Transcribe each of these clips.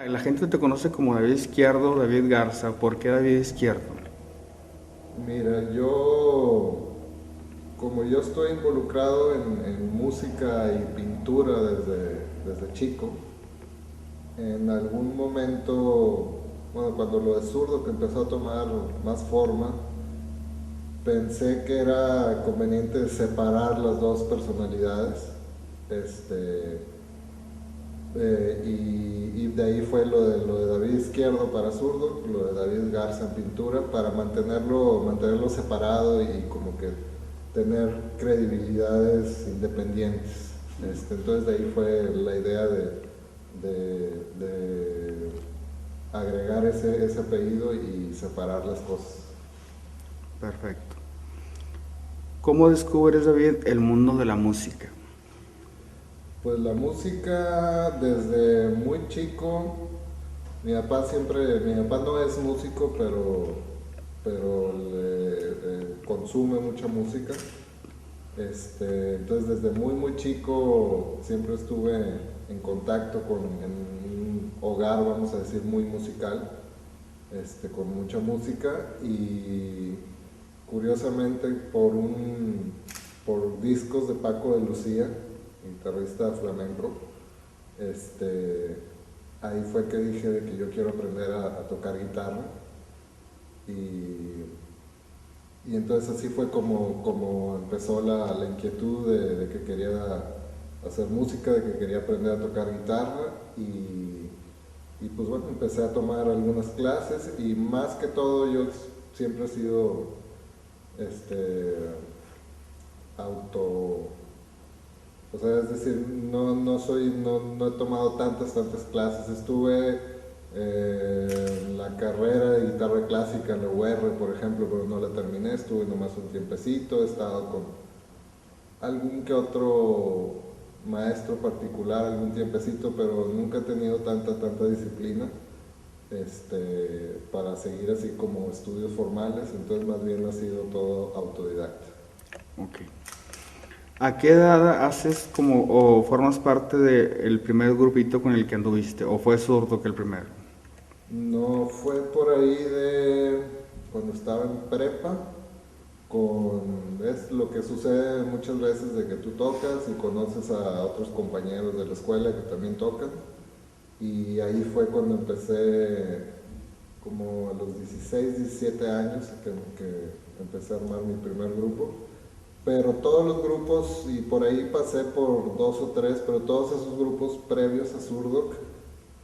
La gente te conoce como David Izquierdo, David Garza. ¿Por qué David Izquierdo? Mira, como yo estoy involucrado en música y pintura desde chico, en algún momento, bueno, cuando lo de zurdo que empezó a tomar más forma, pensé que era conveniente separar las dos personalidades. Este, y de ahí fue lo de David Izquierdo para zurdo, lo de David Garza en pintura, para mantenerlo separado y como que tener credibilidades independientes. Entonces de ahí fue la idea de agregar ese apellido y separar las cosas. Perfecto. ¿Cómo descubres, David, el mundo de la música? Pues la música desde muy chico, mi papá no es músico, pero consume mucha música. Entonces desde muy chico siempre estuve en contacto en un hogar, vamos a decir, muy musical, con mucha música y curiosamente por discos de Paco de Lucía, guitarrista flamenco, este, ahí fue que dije de que yo quiero aprender a tocar guitarra y, y entonces así fue como empezó la inquietud de que quería hacer música, de que quería aprender a tocar guitarra y pues bueno, empecé a tomar algunas clases y más que todo yo siempre he sido este, auto. O sea, es decir, no he tomado tantas clases. Estuve en la carrera de guitarra clásica en la UR, por ejemplo, pero no la terminé. Estuve nomás un tiempecito. He estado con algún que otro maestro particular algún tiempecito, pero nunca he tenido tanta disciplina para seguir así como estudios formales. Entonces, más bien ha sido todo autodidacta. Ok. ¿A qué edad haces como o formas parte del primer grupito con el que anduviste? ¿O fue zurdo que el primero? No, fue por ahí de cuando estaba en prepa, es lo que sucede muchas veces de que tú tocas y conoces a otros compañeros de la escuela que también tocan. Y ahí fue cuando empecé, como a los 16 17 años, que empecé a armar mi primer grupo. Pero todos los grupos, y por ahí pasé por dos o tres, pero todos esos grupos previos a Surdoc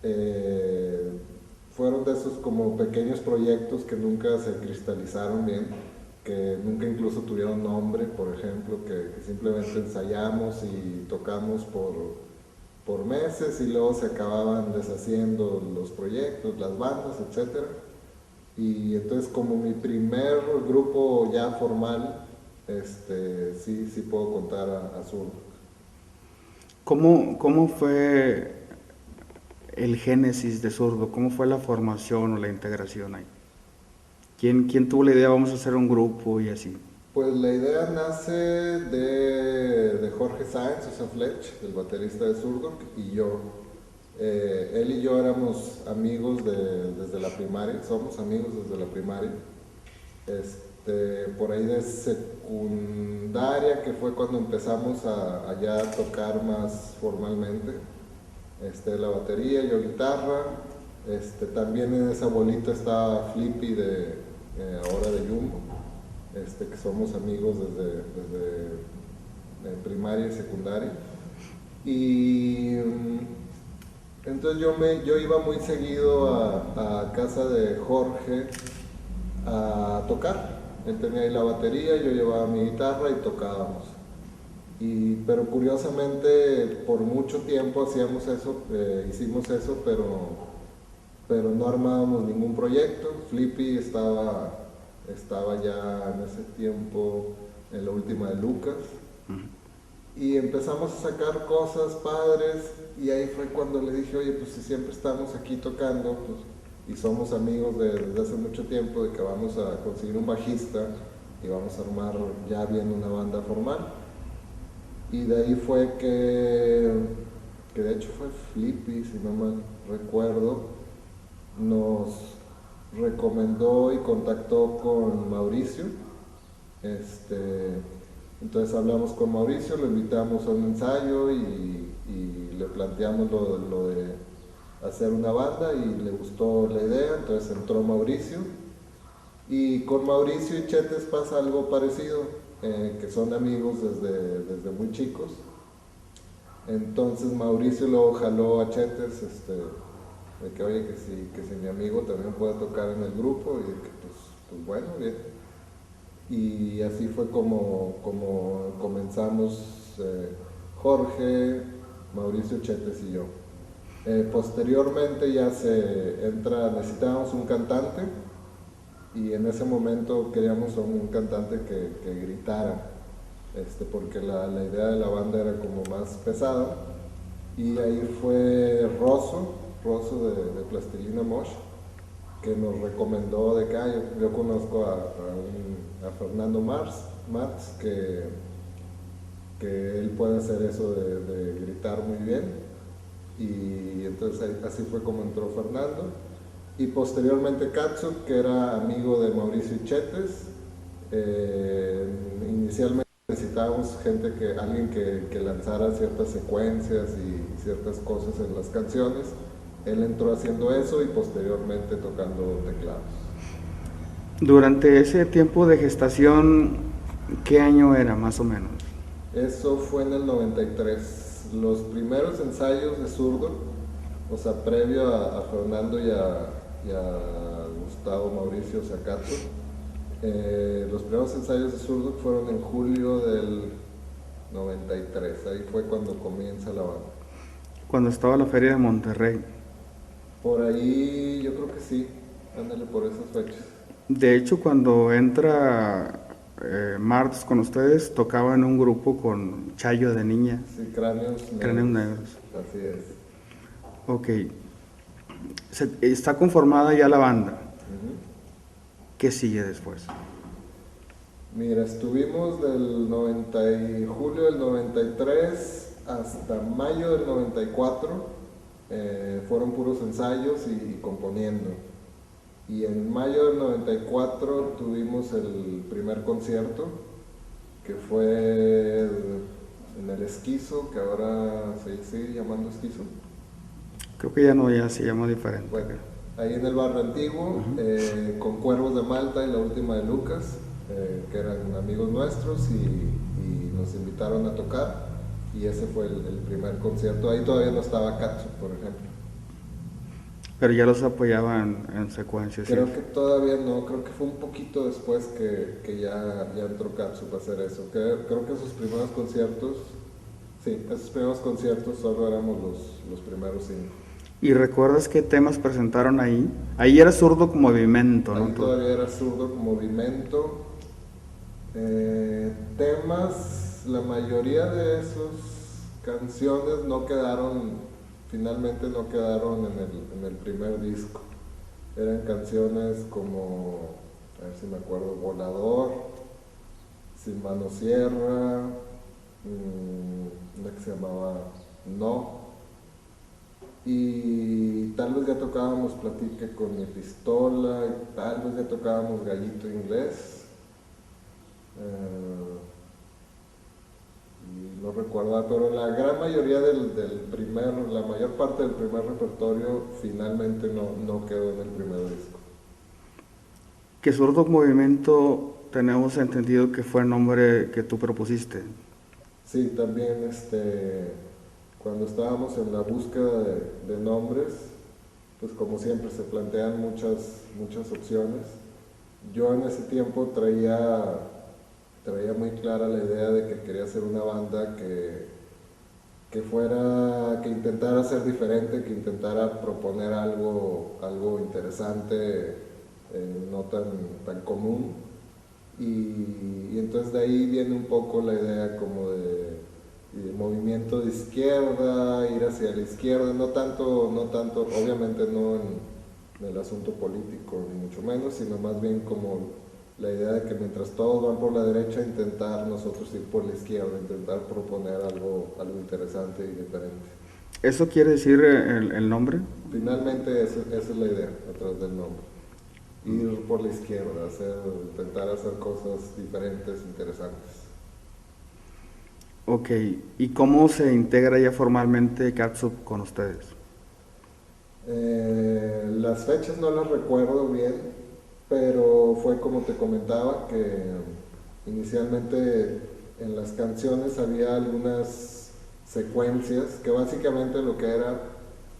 eh, fueron de esos como pequeños proyectos que nunca se cristalizaron bien, que nunca incluso tuvieron nombre, por ejemplo, que simplemente ensayamos y tocamos por meses y luego se acababan deshaciendo los proyectos, las bandas, etcétera. Y entonces como mi primer grupo ya formal, sí puedo contar a Zurdo. ¿Cómo fue el génesis de zurdo? ¿Cómo fue la formación o la integración ahí? ¿Quién tuvo la idea, vamos a hacer un grupo y así? Pues la idea nace de Jorge Sáenz, o sea, Fletch, el baterista de Zurdo, y yo. Él y yo éramos amigos desde la primaria, somos amigos desde la primaria. Por ahí de secundaria, que fue cuando empezamos a ya tocar más formalmente. La batería, yo guitarra. También en esa bolita estaba Flippy ahora de Jumbo, que somos amigos desde primaria y secundaria. Y entonces yo iba muy seguido a casa de Jorge a tocar. Él tenía ahí la batería, yo llevaba mi guitarra y tocábamos. Pero curiosamente por mucho tiempo hacíamos eso, hicimos eso, pero no armábamos ningún proyecto. Flippy estaba ya en ese tiempo en la última de Lucas. Y empezamos a sacar cosas padres y ahí fue cuando le dije, oye, pues si siempre estamos aquí tocando pues, y somos amigos desde hace mucho tiempo, de que vamos a conseguir un bajista y vamos a armar ya bien una banda formal. Y de ahí fue que que de hecho fue Flippy, si no mal recuerdo, nos recomendó y contactó con Mauricio. Entonces hablamos con Mauricio, lo invitamos a un ensayo y le planteamos lo de hacer una banda y le gustó la idea, entonces entró Mauricio. Y con Mauricio y Chetes pasa algo parecido, que son amigos desde muy chicos. Entonces Mauricio lo jaló a Chetes, de que oye, que si mi amigo también puede tocar en el grupo, y de que pues bueno, bien. Y así fue como comenzamos, Jorge, Mauricio, Chetes y yo. Posteriormente ya necesitábamos un cantante, y en ese momento queríamos un cantante que gritara, porque la idea de la banda era como más pesada, y ahí fue Rosso de Plastilina Mosh, que nos recomendó de que yo conozco a Fernando Marx, que él puede hacer eso de gritar muy bien, y entonces así fue como entró Fernando. Y posteriormente Katsu, que era amigo de Mauricio y Chetes. Inicialmente necesitábamos alguien que lanzara ciertas secuencias y ciertas cosas en las canciones. Él entró haciendo eso y posteriormente tocando teclados. Durante ese tiempo de gestación, ¿qué año era más o menos? Eso fue en el 93. Los primeros ensayos de Zurdo, o sea, previo a Fernando y a Gustavo, Mauricio, Zacato, los primeros ensayos de Zurdo fueron en julio del 93. Ahí fue cuando comienza la banda. Cuando estaba la feria de Monterrey. Por ahí yo creo que sí, ándale por esas fechas. De hecho, cuando entra Marx con ustedes, tocaba en un grupo con Chayo de niña. Sí, Cráneos Cráneos Negros. Negros. Así es. Ok. Está conformada ya la banda. Ujú. ¿Qué sigue después? Mira, estuvimos julio del 93 hasta mayo del 94. Fueron puros ensayos y componiendo. Y en mayo del 94 tuvimos el primer concierto, que fue en el Esquizo, que ahora se sigue llamando Esquizo. Creo que ya no, ya se llama diferente. Bueno, ahí en el barrio antiguo, con Cuervos de Malta y La Última de Lucas, que eran amigos nuestros y nos invitaron a tocar, y ese fue el primer concierto. Ahí todavía no estaba Katsu, por ejemplo. Pero ya los apoyaban en secuencias. Creo ¿sí? que todavía no, creo que fue un poquito después que ya entró Katsu para hacer eso. Creo que esos primeros conciertos solo éramos los primeros 5. ¿Y recuerdas qué temas presentaron ahí? Ahí era Zurdo con Movimiento, ¿no? Ahí todavía era Zurdo con Movimiento. Temas, la mayoría de esas canciones finalmente no quedaron en el primer disco. Eran canciones como, a ver si me acuerdo, Volador, Sin Manosierra, una que se llamaba No. Y tal vez ya tocábamos Platique con mi pistola, y tal vez ya tocábamos Gallito Inglés. Y no recuerdo, pero la gran mayoría la mayor parte del primer repertorio finalmente no quedó en el primer disco. Que Zurdo con Movimiento tenemos entendido que fue el nombre que tú propusiste. Sí, también cuando estábamos en la búsqueda de nombres, pues como siempre se plantean muchas opciones. Yo en ese tiempo traía muy clara la idea de que quería hacer una banda que intentara ser diferente, que intentara proponer algo interesante, no tan común. Y entonces de ahí viene un poco la idea como de movimiento de izquierda, ir hacia la izquierda, no tanto, obviamente no en el asunto político, ni mucho menos, sino más bien como la idea de que mientras todos van por la derecha, intentar nosotros ir por la izquierda, intentar proponer algo interesante y diferente. ¿Eso quiere decir el nombre? Finalmente esa es la idea atrás del nombre. Ir por la izquierda, intentar hacer cosas diferentes, interesantes. Ok, ¿y cómo se integra ya formalmente Catsup con ustedes? Las fechas no las recuerdo bien, pero fue como te comentaba que inicialmente en las canciones había algunas secuencias que básicamente lo que era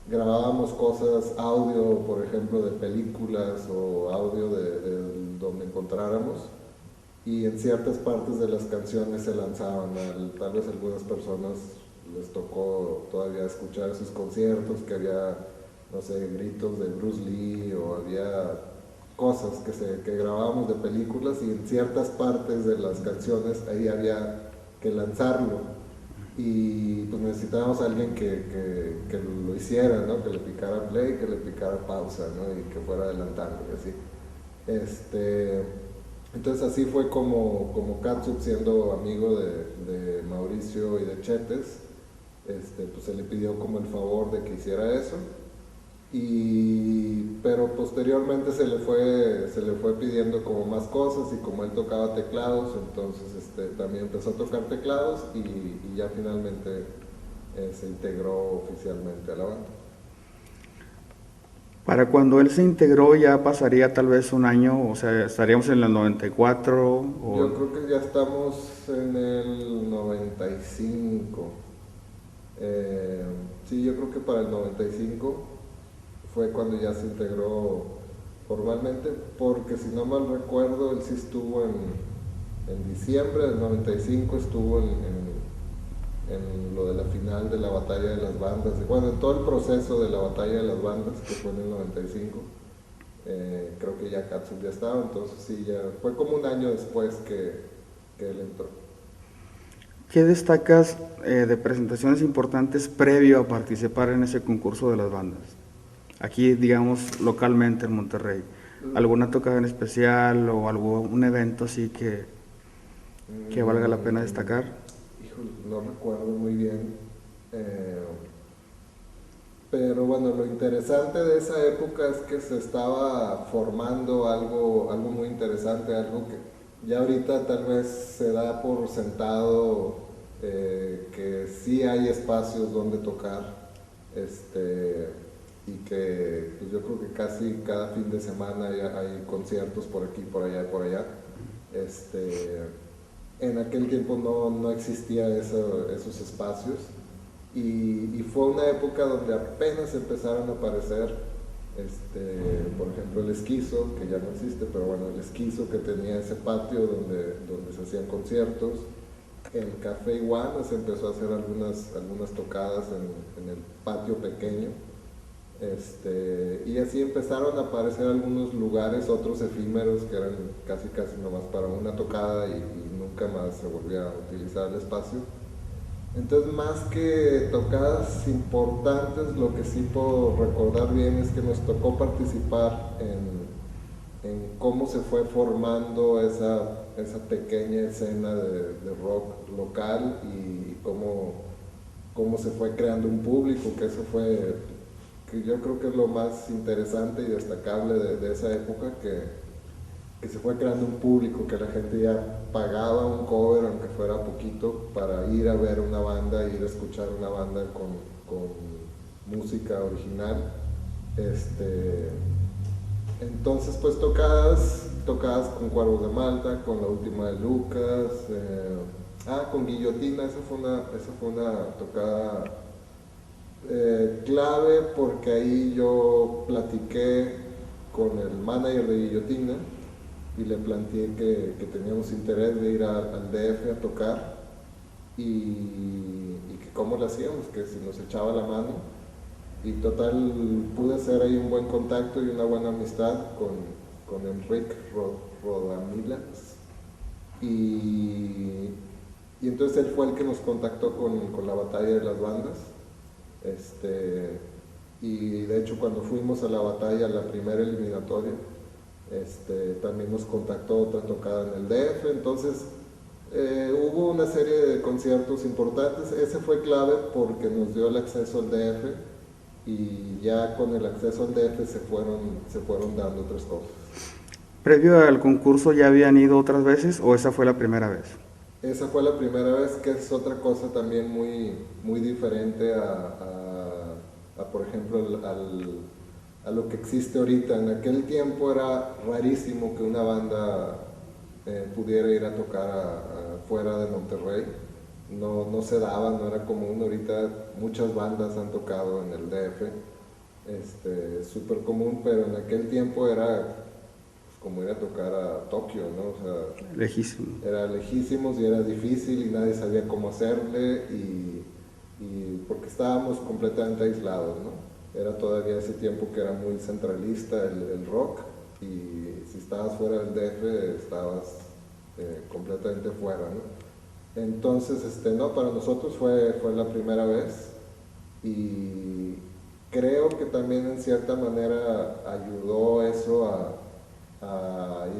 grabábamos cosas, audio por ejemplo de películas o audio de donde encontráramos y en ciertas partes de las canciones se lanzaban, tal vez a algunas personas les tocó todavía escuchar sus conciertos, que había, no sé, gritos de Bruce Lee o había cosas que grabábamos de películas y en ciertas partes de las canciones ahí había que lanzarlo y pues necesitábamos a alguien que lo hiciera, ¿no? Que le picara play, que le picara pausa, ¿no? Y que fuera adelantando y así. Este, entonces así fue como Catsup, siendo amigo de Mauricio y de Chetes, pues se le pidió como el favor de que hiciera eso. Pero posteriormente se le fue pidiendo como más cosas y como él tocaba teclados, entonces también empezó a tocar teclados y ya finalmente se integró oficialmente a la banda. Para cuando él se integró ya pasaría tal vez un año, o sea, estaríamos en el 94 o... Yo creo que ya estamos en el 95. Sí, yo creo que para el 95 fue cuando ya se integró formalmente, porque si no mal recuerdo, él sí estuvo en diciembre del 95, estuvo en lo de la final de la batalla de las bandas, bueno, en todo el proceso de la batalla de las bandas, que fue en el 95. Creo que ya Katsup ya estaba, entonces sí, ya fue como un año después que él entró. ¿Qué destacas de presentaciones importantes previo a participar en ese concurso de las bandas? Aquí, digamos, localmente en Monterrey. ¿Alguna tocada en especial o algún evento así que valga la pena destacar? Híjole, no recuerdo muy bien. Eh, pero bueno, lo interesante de esa época es que se estaba formando algo muy interesante, algo que ya ahorita tal vez se da por sentado, que sí hay espacios donde tocar, y que pues yo creo que casi cada fin de semana hay conciertos por aquí, por allá, por allá. Este, en aquel tiempo no existía esos espacios y fue una época donde apenas empezaron a aparecer, por ejemplo, el Esquizo, que ya no existe, pero bueno, el Esquizo, que tenía ese patio donde se hacían conciertos. El Café Iguana se empezó a hacer algunas tocadas en el patio pequeño. Y así empezaron a aparecer algunos lugares, otros efímeros, que eran casi nomás para una tocada y nunca más se volvía a utilizar el espacio. Entonces, más que tocadas importantes, lo que sí puedo recordar bien es que nos tocó participar en cómo se fue formando esa pequeña escena de rock local y cómo se fue creando un público, que eso fue, que yo creo que es lo más interesante y destacable de esa época, que se fue creando un público, que la gente ya pagaba un cover, aunque fuera poquito, para ir a ver una banda, ir a escuchar una banda con música original. Entonces, pues tocadas con Cuervos de Malta, con La Última de Lucas, con Guillotina. Esa fue una tocada clave, porque ahí yo platiqué con el manager de Guillotina y le planteé que teníamos interés de ir al DF a tocar y que cómo lo hacíamos, que si nos echaba la mano. Y total, pude hacer ahí un buen contacto y una buena amistad con Enrique Rodamila. Y, y entonces él fue el que nos contactó con la batalla de las bandas. Y de hecho, cuando fuimos a la batalla, la primera eliminatoria, también nos contactó otra tocada en el DF. Entonces Hubo una serie de conciertos importantes, ese fue clave porque nos dio el acceso al DF y ya con el acceso al DF se fueron dando otras cosas. ¿Previo al concurso ya habían ido otras veces o esa fue la primera vez? Esa fue la primera vez, que es otra cosa también muy diferente por ejemplo, a lo que existe ahorita. En aquel tiempo era rarísimo que una banda pudiera ir a tocar fuera de Monterrey. No se daba, no era común. Ahorita muchas bandas han tocado en el DF, súper común, pero en aquel tiempo era como ir a tocar a Tokio, ¿no? O sea, Lejísimo. era lejísimos y era difícil y nadie sabía cómo hacerle porque estábamos completamente aislados, ¿no? Era todavía ese tiempo que era muy centralista el rock y si estabas fuera del DF estabas completamente fuera, ¿no? Entonces, no, para nosotros fue la primera vez y creo que también en cierta manera ayudó eso a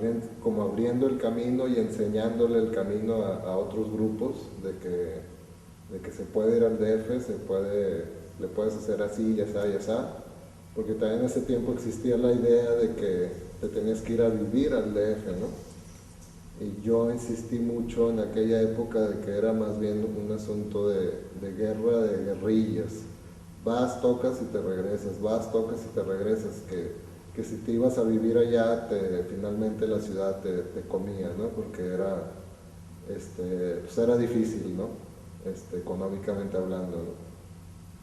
ir como abriendo el camino y enseñándole el camino a otros grupos de que se puede ir al DF, le puedes hacer así, ya está, porque también en ese tiempo existía la idea de que te tenías que ir a vivir al DF, ¿no? Y yo insistí mucho en aquella época de que era más bien un asunto de guerra, de guerrillas. Vas, tocas y te regresas, vas, tocas y te regresas, que si te ibas a vivir allá, finalmente la ciudad te comía, ¿no? Porque pues era difícil, ¿no? Económicamente hablando, ¿no?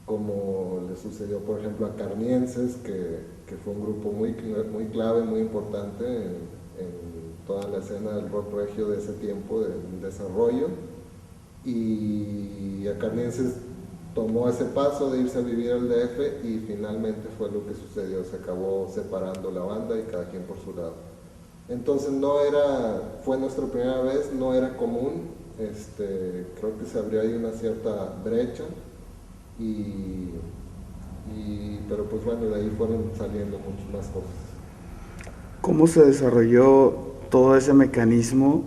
Como le sucedió, por ejemplo, a Carnienses, que fue un grupo muy clave, muy importante en toda la escena del rock regio de ese tiempo, de desarrollo, y a Carnienses tomó ese paso de irse a vivir al DF y finalmente fue lo que sucedió, se acabó separando la banda y cada quien por su lado. Entonces fue nuestra primera vez, no era común, creo que se abrió ahí una cierta brecha, pero pues bueno, de ahí fueron saliendo muchas más cosas. ¿Cómo se desarrolló todo ese mecanismo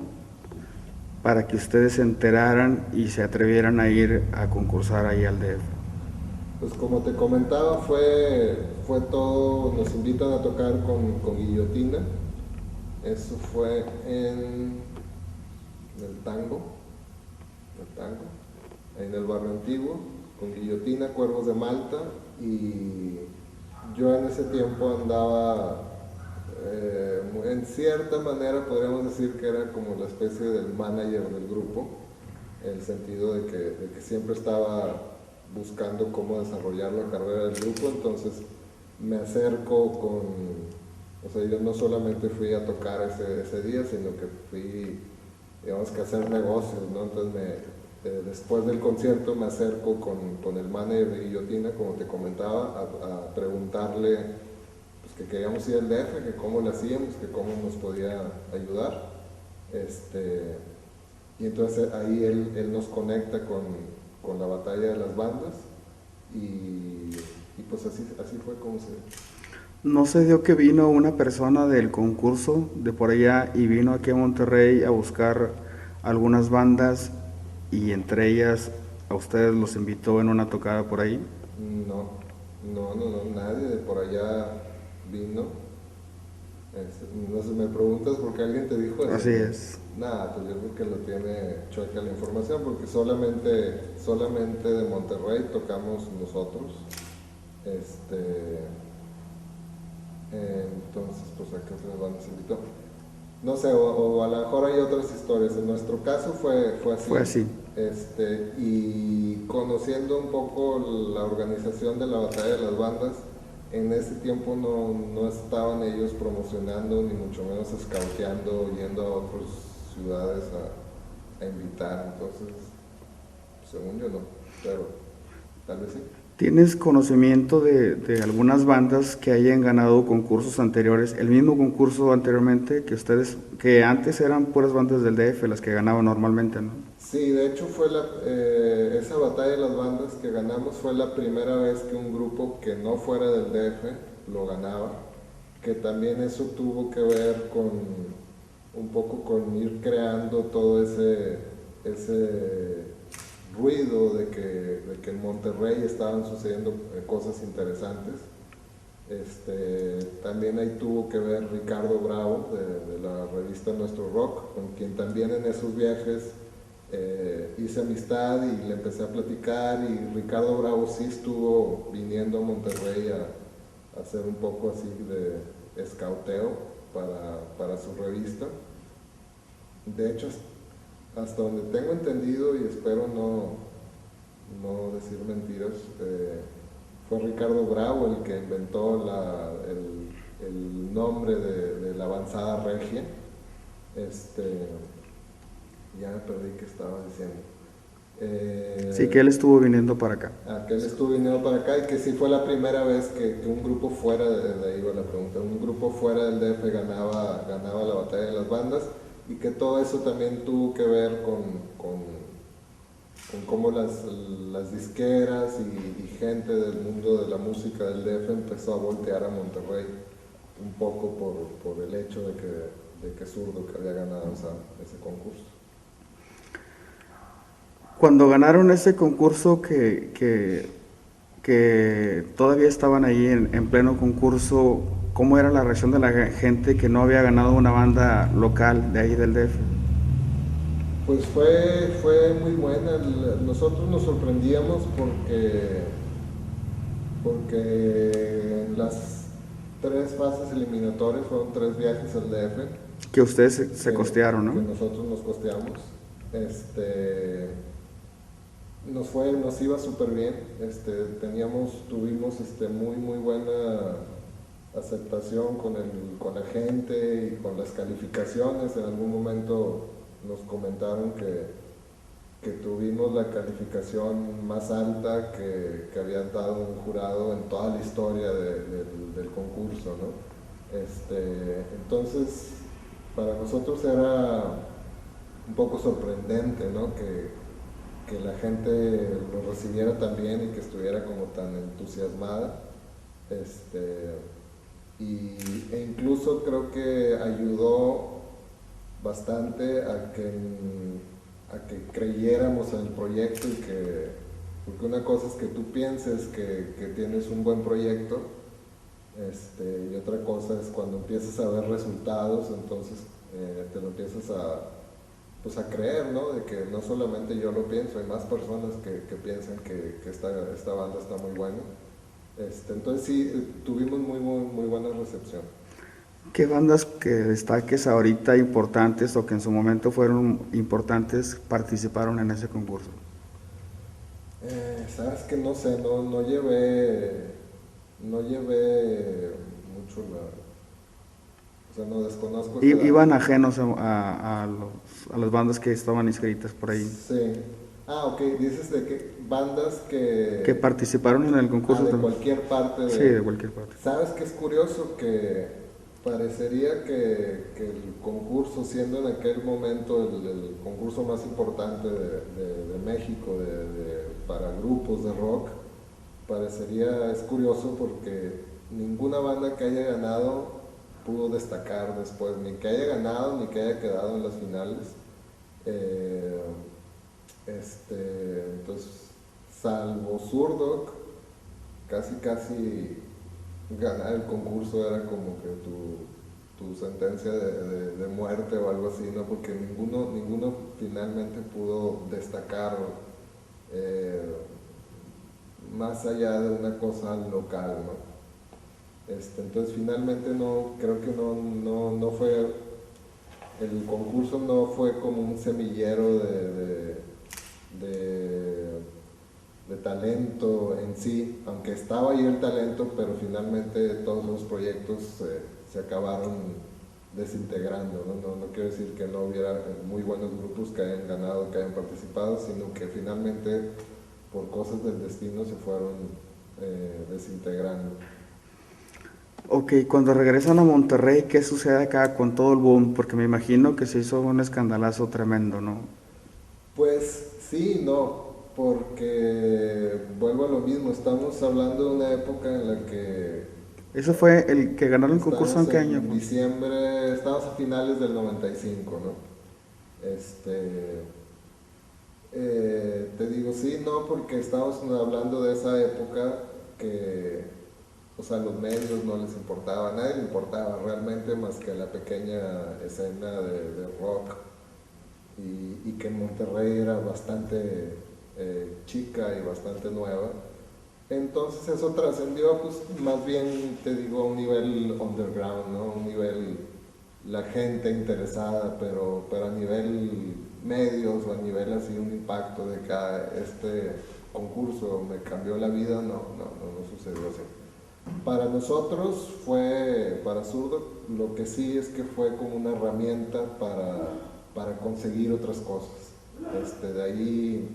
para que ustedes se enteraran y se atrevieran a ir a concursar ahí al DF? Pues como te comentaba, fue todo, nos invitan a tocar con Guillotina, eso fue en el Tango, en el Barrio Antiguo, con Guillotina, Cuervos de Malta, y yo en ese tiempo andaba, en cierta manera podríamos decir que era como la especie del manager del grupo, en el sentido de que siempre estaba buscando cómo desarrollar la carrera del grupo, entonces me acerco o sea, yo no solamente fui a tocar ese día, sino que fui, digamos que a hacer negocios, ¿no? Entonces después del concierto me acerco con el manager de Guillotina, como te comentaba, a preguntarle pues, que queríamos ir al DF, que cómo lo hacíamos, que cómo nos podía ayudar. Y entonces ahí él nos conecta con la batalla de las bandas y pues así fue como se... ¿No se dio que vino una persona del concurso de por allá y vino aquí a Monterrey a buscar algunas bandas y entre ellas a ustedes los invitó en una tocada por ahí? No, nadie de por allá vino. No sé, me preguntas porque alguien te dijo eso. Así es. Nada, pues yo creo que lo tiene chueca la información porque solamente de Monterrey tocamos nosotros. Entonces, pues a qué otras bandas invitó. No sé, o a lo mejor hay otras historias. En nuestro caso fue así. Fue así. Y conociendo un poco la organización de la batalla de las bandas, en ese tiempo no estaban ellos promocionando, ni mucho menos scouteando, yendo a otras ciudades a invitar. Entonces, según yo no, pero tal vez sí. ¿Tienes conocimiento de algunas bandas que hayan ganado concursos anteriores, el mismo concurso anteriormente que antes eran puras bandas del DF las que ganaban normalmente, ¿no? Sí, de hecho fue esa batalla de las bandas que ganamos fue la primera vez que un grupo que no fuera del DF lo ganaba, que también eso tuvo que ver un poco con ir creando todo ese ruido de que en Monterrey estaban sucediendo cosas interesantes. También ahí tuvo que ver Ricardo Bravo de la revista Nuestro Rock, con quien también en esos viajes hice amistad y le empecé a platicar, y Ricardo Bravo sí estuvo viniendo a Monterrey a hacer un poco así de escauteo para su revista. De hecho, hasta donde tengo entendido, y espero no decir mentiras, fue Ricardo Bravo el que inventó el nombre de la avanzada regia. Ya me perdí qué estaba diciendo. Sí, que él estuvo viniendo para acá. Que él estuvo viniendo para acá, y que sí fue la primera vez que un grupo fuera, de ahí va la pregunta, un grupo fuera del DF ganaba la batalla de las bandas, y que todo eso también tuvo que ver con cómo las disqueras y gente del mundo de la música del DF empezó a voltear a Monterrey, un poco por el hecho de que Zurdo que había ganado ese concurso. Cuando ganaron ese concurso que todavía estaban ahí en pleno concurso, ¿cómo era la reacción de la gente que no había ganado una banda local de ahí del DF? Pues fue muy buena. Nosotros nos sorprendíamos porque en las 3 fases eliminatorias fueron 3 viajes al DF. Que ustedes se costearon, ¿no? Que nosotros nos costeamos. Nos iba súper bien. Tuvimos muy buena aceptación con la gente y con las calificaciones. En algún momento nos comentaron que tuvimos la calificación más alta que había dado un jurado en toda la historia del concurso, ¿no? Entonces, para nosotros era un poco sorprendente, ¿no? Que la gente lo recibiera tan bien y que estuviera como tan entusiasmada. E incluso creo que ayudó bastante a que creyéramos en el proyecto, porque una cosa es que tú pienses que tienes un buen proyecto, y otra cosa es cuando empiezas a ver resultados, entonces te lo empiezas a creer, ¿no? De que no solamente yo lo pienso, hay más personas que piensan que esta banda está muy buena. Entonces sí, tuvimos muy buena recepción. ¿Qué bandas que destaques ahorita importantes o que en su momento fueron importantes participaron en ese concurso? Sabes que no sé, no llevé mucho o sea, no desconozco. Iban ajenos a las bandas que estaban inscritas por ahí. Sí. Ok, dices de que bandas que participaron en el concurso. De cualquier parte. Sí, de cualquier parte. ¿Sabes qué es curioso? Que parecería que el concurso, siendo en aquel momento el concurso más importante de México para grupos de rock, es curioso porque ninguna banda que haya ganado pudo destacar después, ni que haya ganado ni que haya quedado en las finales. Entonces, salvo Zurdo, casi ganar el concurso era como que tu sentencia de muerte o algo así, ¿no? Porque ninguno finalmente pudo destacar más allá de una cosa local, ¿no? Entonces finalmente creo que no fue, el concurso no fue como un semillero de talento en sí, aunque estaba ahí el talento, pero finalmente todos los proyectos se acabaron desintegrando, ¿no? No quiero decir que no hubiera muy buenos grupos que hayan ganado, que hayan participado, sino que finalmente por cosas del destino se fueron desintegrando. Ok, cuando regresan a Monterrey, ¿qué sucede acá con todo el boom? Porque me imagino que se hizo un escandalazo tremendo, ¿no? Pues sí, no, porque vuelvo a lo mismo, estamos hablando de una época en la que ¿Eso fue el que ganó el concurso en qué año? En diciembre, estamos a finales del 95, ¿no? Te digo sí, no, porque estamos hablando de esa época que, o sea, los medios no les importaba, a nadie le importaba realmente más que la pequeña escena de rock y que en Monterrey era bastante chica y bastante nueva. Entonces eso trascendió, pues más bien, te digo, a un nivel underground, ¿no? Un nivel, la gente interesada, pero a nivel medios o a nivel así, un impacto de que este concurso me cambió la vida, no sucedió así. Para nosotros fue, para Zurdo, lo que sí es que fue como una herramienta para conseguir otras cosas. De ahí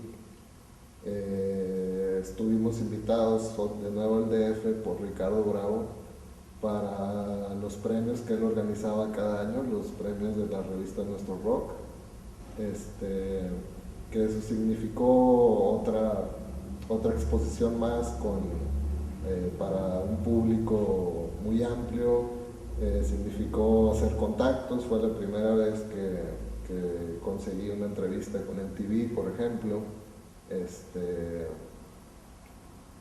estuvimos invitados de nuevo al DF por Ricardo Bravo para los premios que él organizaba cada año, los premios de la revista Nuestro Rock, que eso significó otra exposición más para un público muy amplio, significó hacer contactos, fue la primera vez que conseguí una entrevista con MTV, por ejemplo,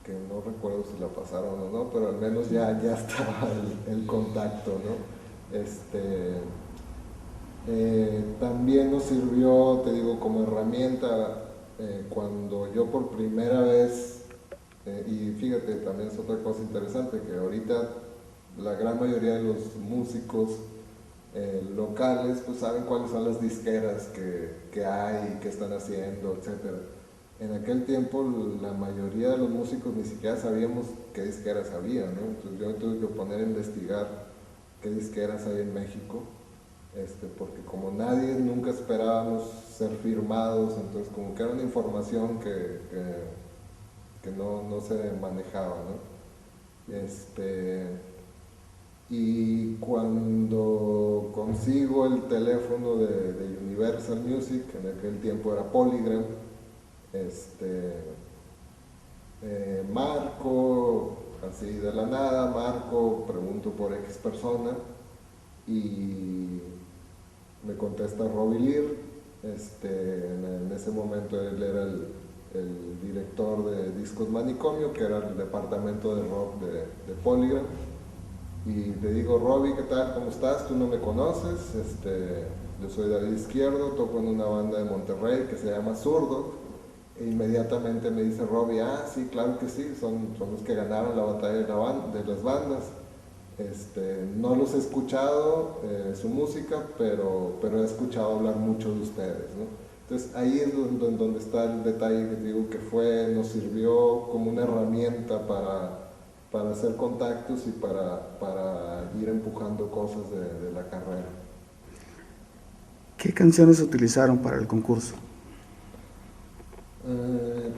que no recuerdo si la pasaron o no, pero al menos ya estaba el contacto, ¿no? También nos sirvió, te digo, como herramienta cuando yo por primera vez, y fíjate, también es otra cosa interesante, que ahorita la gran mayoría de los músicos locales pues saben cuáles son las disqueras que hay, qué están haciendo, etcétera. En aquel tiempo la mayoría de los músicos ni siquiera sabíamos qué disqueras había, ¿no? Entonces yo me tuve que poner a investigar qué disqueras hay en México, porque como nadie nunca esperábamos ser firmados, entonces como que era una información que no se manejaba, ¿no? Y cuando consigo el teléfono de Universal Music, en aquel tiempo era Polygram, marco, así de la nada, marco, pregunto por X persona y me contesta Robbie Lear. En ese momento él era el director de Discos Manicomio, que era el departamento de rock de Polygram. Y le digo, Robbie, ¿qué tal? ¿Cómo estás? Tú no me conoces. Yo soy David Izquierdo, toco en una banda de Monterrey que se llama Zurdo. E inmediatamente me dice Robbie, ah, sí, claro que sí, son los que ganaron la batalla de las bandas. No los he escuchado, su música, pero he escuchado hablar mucho de ustedes, ¿no? Entonces ahí es donde está el detalle que te digo que nos sirvió como una herramienta para hacer contactos y para ir empujando cosas de la carrera. ¿Qué canciones utilizaron para el concurso?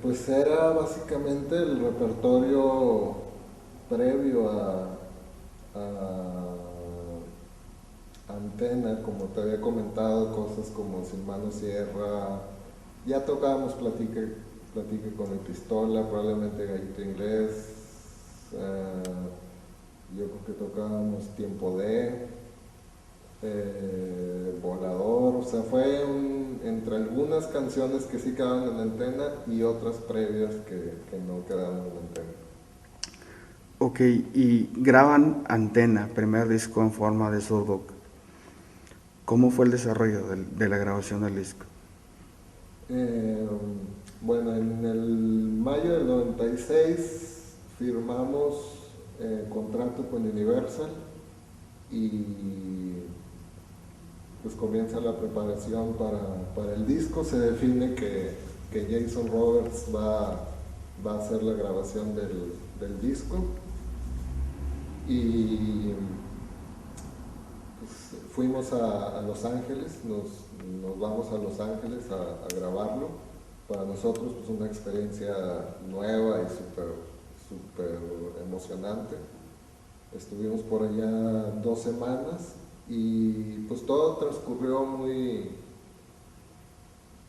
Pues era básicamente el repertorio previo a Antena, como te había comentado, cosas como Sin Mano Sierra, ya tocábamos Platique con el Pistola, probablemente Gallito Inglés, yo creo que tocábamos Tiempo de, Volador, o sea, fue entre algunas canciones que sí quedaban en Antena y otras previas que no quedaban en Antena. Ok, y graban Antena, primer disco en forma de Zurdo. ¿Cómo fue el desarrollo de la grabación del disco? Bueno, en el mayo del 96 firmamos contrato con Universal y pues comienza la preparación para el disco. Se define que Jason Roberts va a hacer la grabación del disco y pues, fuimos a Los Ángeles, nos vamos a Los Ángeles a grabarlo. Para nosotros pues una experiencia nueva y súper emocionante. Estuvimos por allá 2 semanas y pues todo transcurrió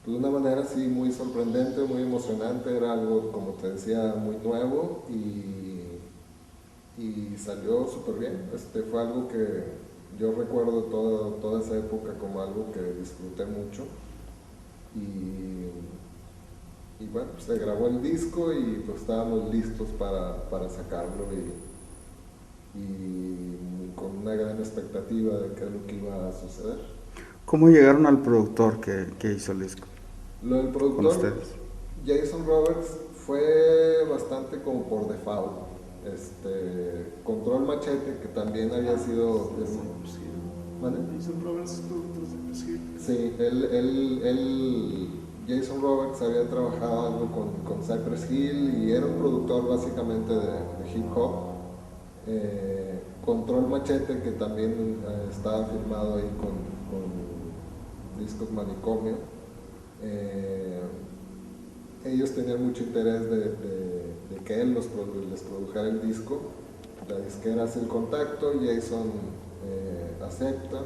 de una manera así muy sorprendente, muy emocionante. Era algo, como te decía, muy nuevo y salió súper bien. Fue algo que yo recuerdo toda esa época como algo que disfruté mucho y bueno, se grabó el disco y pues estábamos listos para sacarlo y con una gran expectativa de qué es lo que iba a suceder. ¿Cómo llegaron al productor que hizo el disco Lo del con productor, ustedes? Jason Roberts, fue bastante como por default. Control Machete, que también había sido... ¿Vale? Jason Roberts es productor de Cypress Hill. Sí, Jason Roberts había trabajado algo con Cypress Hill y era un productor básicamente de hip hop. Control Machete, que también estaba firmado ahí con Discos Manicomio. Ellos tenían mucho interés de que él les produjera el disco. La disquera hace el contacto, Jason acepta.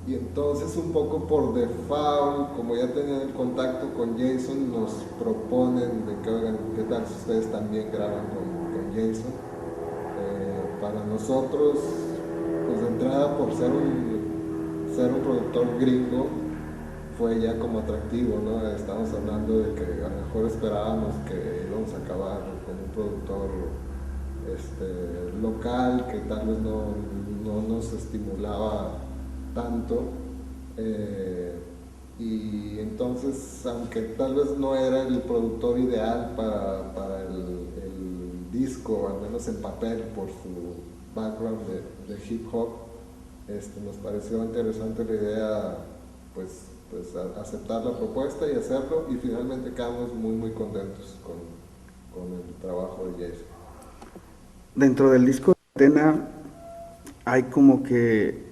Y entonces un poco por default, como ya tenían el contacto con Jason, nos proponen de que, oigan, ¿qué tal si ustedes también graban con Jason? Para nosotros, pues de entrada por ser un productor gringo, fue ya como atractivo, ¿no? Estamos hablando de que a lo mejor esperábamos que íbamos a acabar con un productor local que tal vez no nos estimulaba tanto. Y entonces, aunque tal vez no era el productor ideal para el disco, al menos en papel, por su background de hip hop, nos pareció interesante la idea, pues aceptar la propuesta y hacerlo, y finalmente quedamos muy contentos con el trabajo de Jason. Dentro del disco de Antena hay como que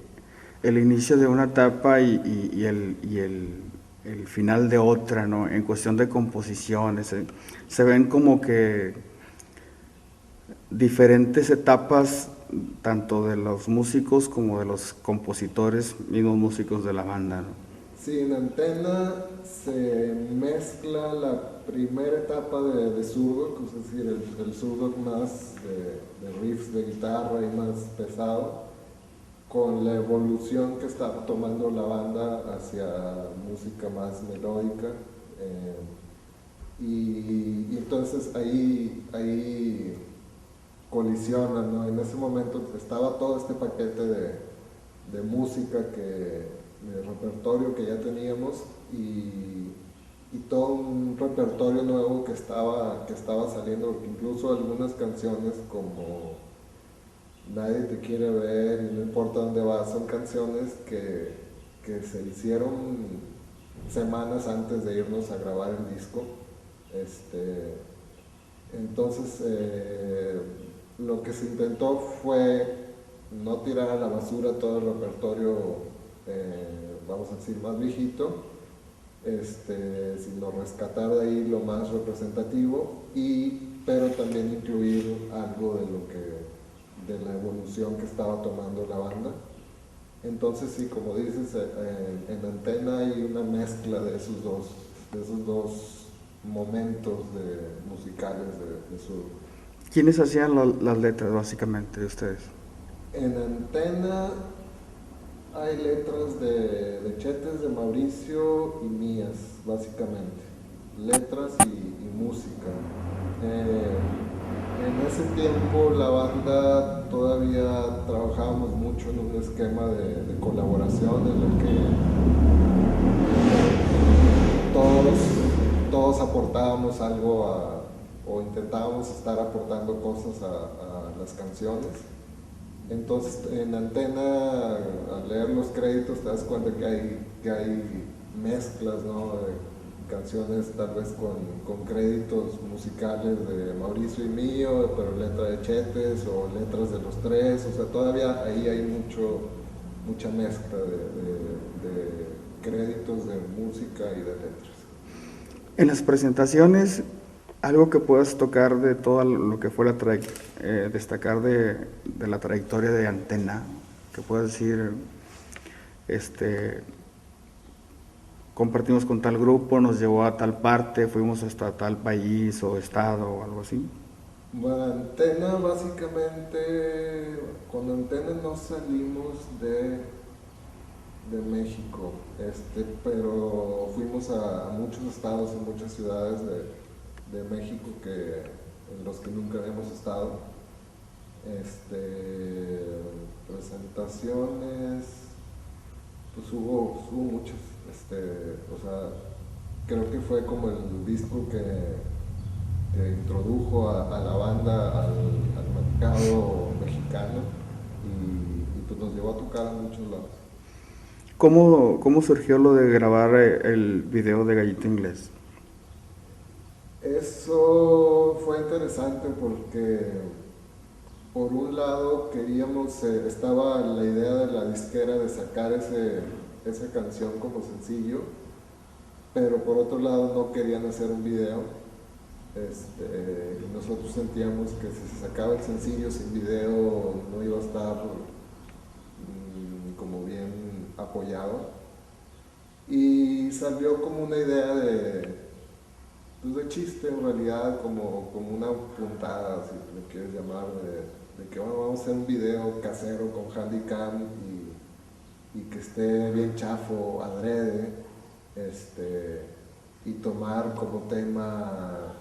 el inicio de una etapa y el final de otra, ¿no? En cuestión de composiciones, se ven como que diferentes etapas, tanto de los músicos como de los compositores, mismos músicos de la banda, ¿no? Sí, en Antena se mezcla la primera etapa de Zurdo, es decir, el Zurdo más de riffs de guitarra y más pesado, con la evolución que está tomando la banda hacia música más melódica. Y entonces ahí colisionan, ¿no? En ese momento estaba todo este paquete de música, de repertorio que ya teníamos y todo un repertorio nuevo que estaba saliendo, incluso algunas canciones como Nadie te quiere ver y No importa dónde vas, son canciones que se hicieron semanas antes de irnos a grabar el disco. Entonces lo que se intentó fue no tirar a la basura todo el repertorio, vamos a decir, más viejito, sino rescatar de ahí lo más representativo, pero también incluir algo de la evolución que estaba tomando la banda. Entonces sí, como dices, en Antena hay una mezcla de esos dos momentos musicales de su... ¿Quiénes hacían las letras básicamente de ustedes? En Antena hay letras de Chetes, de Mauricio y mías, básicamente. Letras y música. En ese tiempo la banda todavía trabajábamos mucho en un esquema de colaboración en el que todos aportábamos algo o intentábamos estar aportando cosas a las canciones. Entonces en Antena, al leer los créditos, te das cuenta que hay mezclas, ¿no? De canciones tal vez con créditos musicales de Mauricio y mío, pero letra de Chetes o letras de los tres, o sea, todavía ahí hay mucha mezcla de créditos de música y de letras. En las presentaciones, algo que puedas tocar de todo lo que fue destacar de la trayectoria de Antena, que puedas decir, compartimos con tal grupo, nos llevó a tal parte, fuimos hasta tal país o estado o algo así. Bueno, Antena básicamente, con Antena no salimos de México, pero fuimos a muchos estados y muchas ciudades de México en los que nunca habíamos estado. Presentaciones, pues hubo muchas, o sea, creo que fue como el disco que introdujo a la banda al mercado mexicano y pues nos llevó a tocar a muchos lados. ¿Cómo surgió lo de grabar el video de Gallito Inglés? Eso fue interesante porque por un lado estaba la idea de la disquera de sacar esa canción como sencillo, pero por otro lado no querían hacer un video. Y nosotros sentíamos que si se sacaba el sencillo sin video no iba a estar como bien apoyado. Y salió como una idea pues de chiste en realidad, como una puntada, si le quieres llamar, de que bueno, vamos a hacer un video casero con Handycam y que esté bien chafo, adrede, y tomar como tema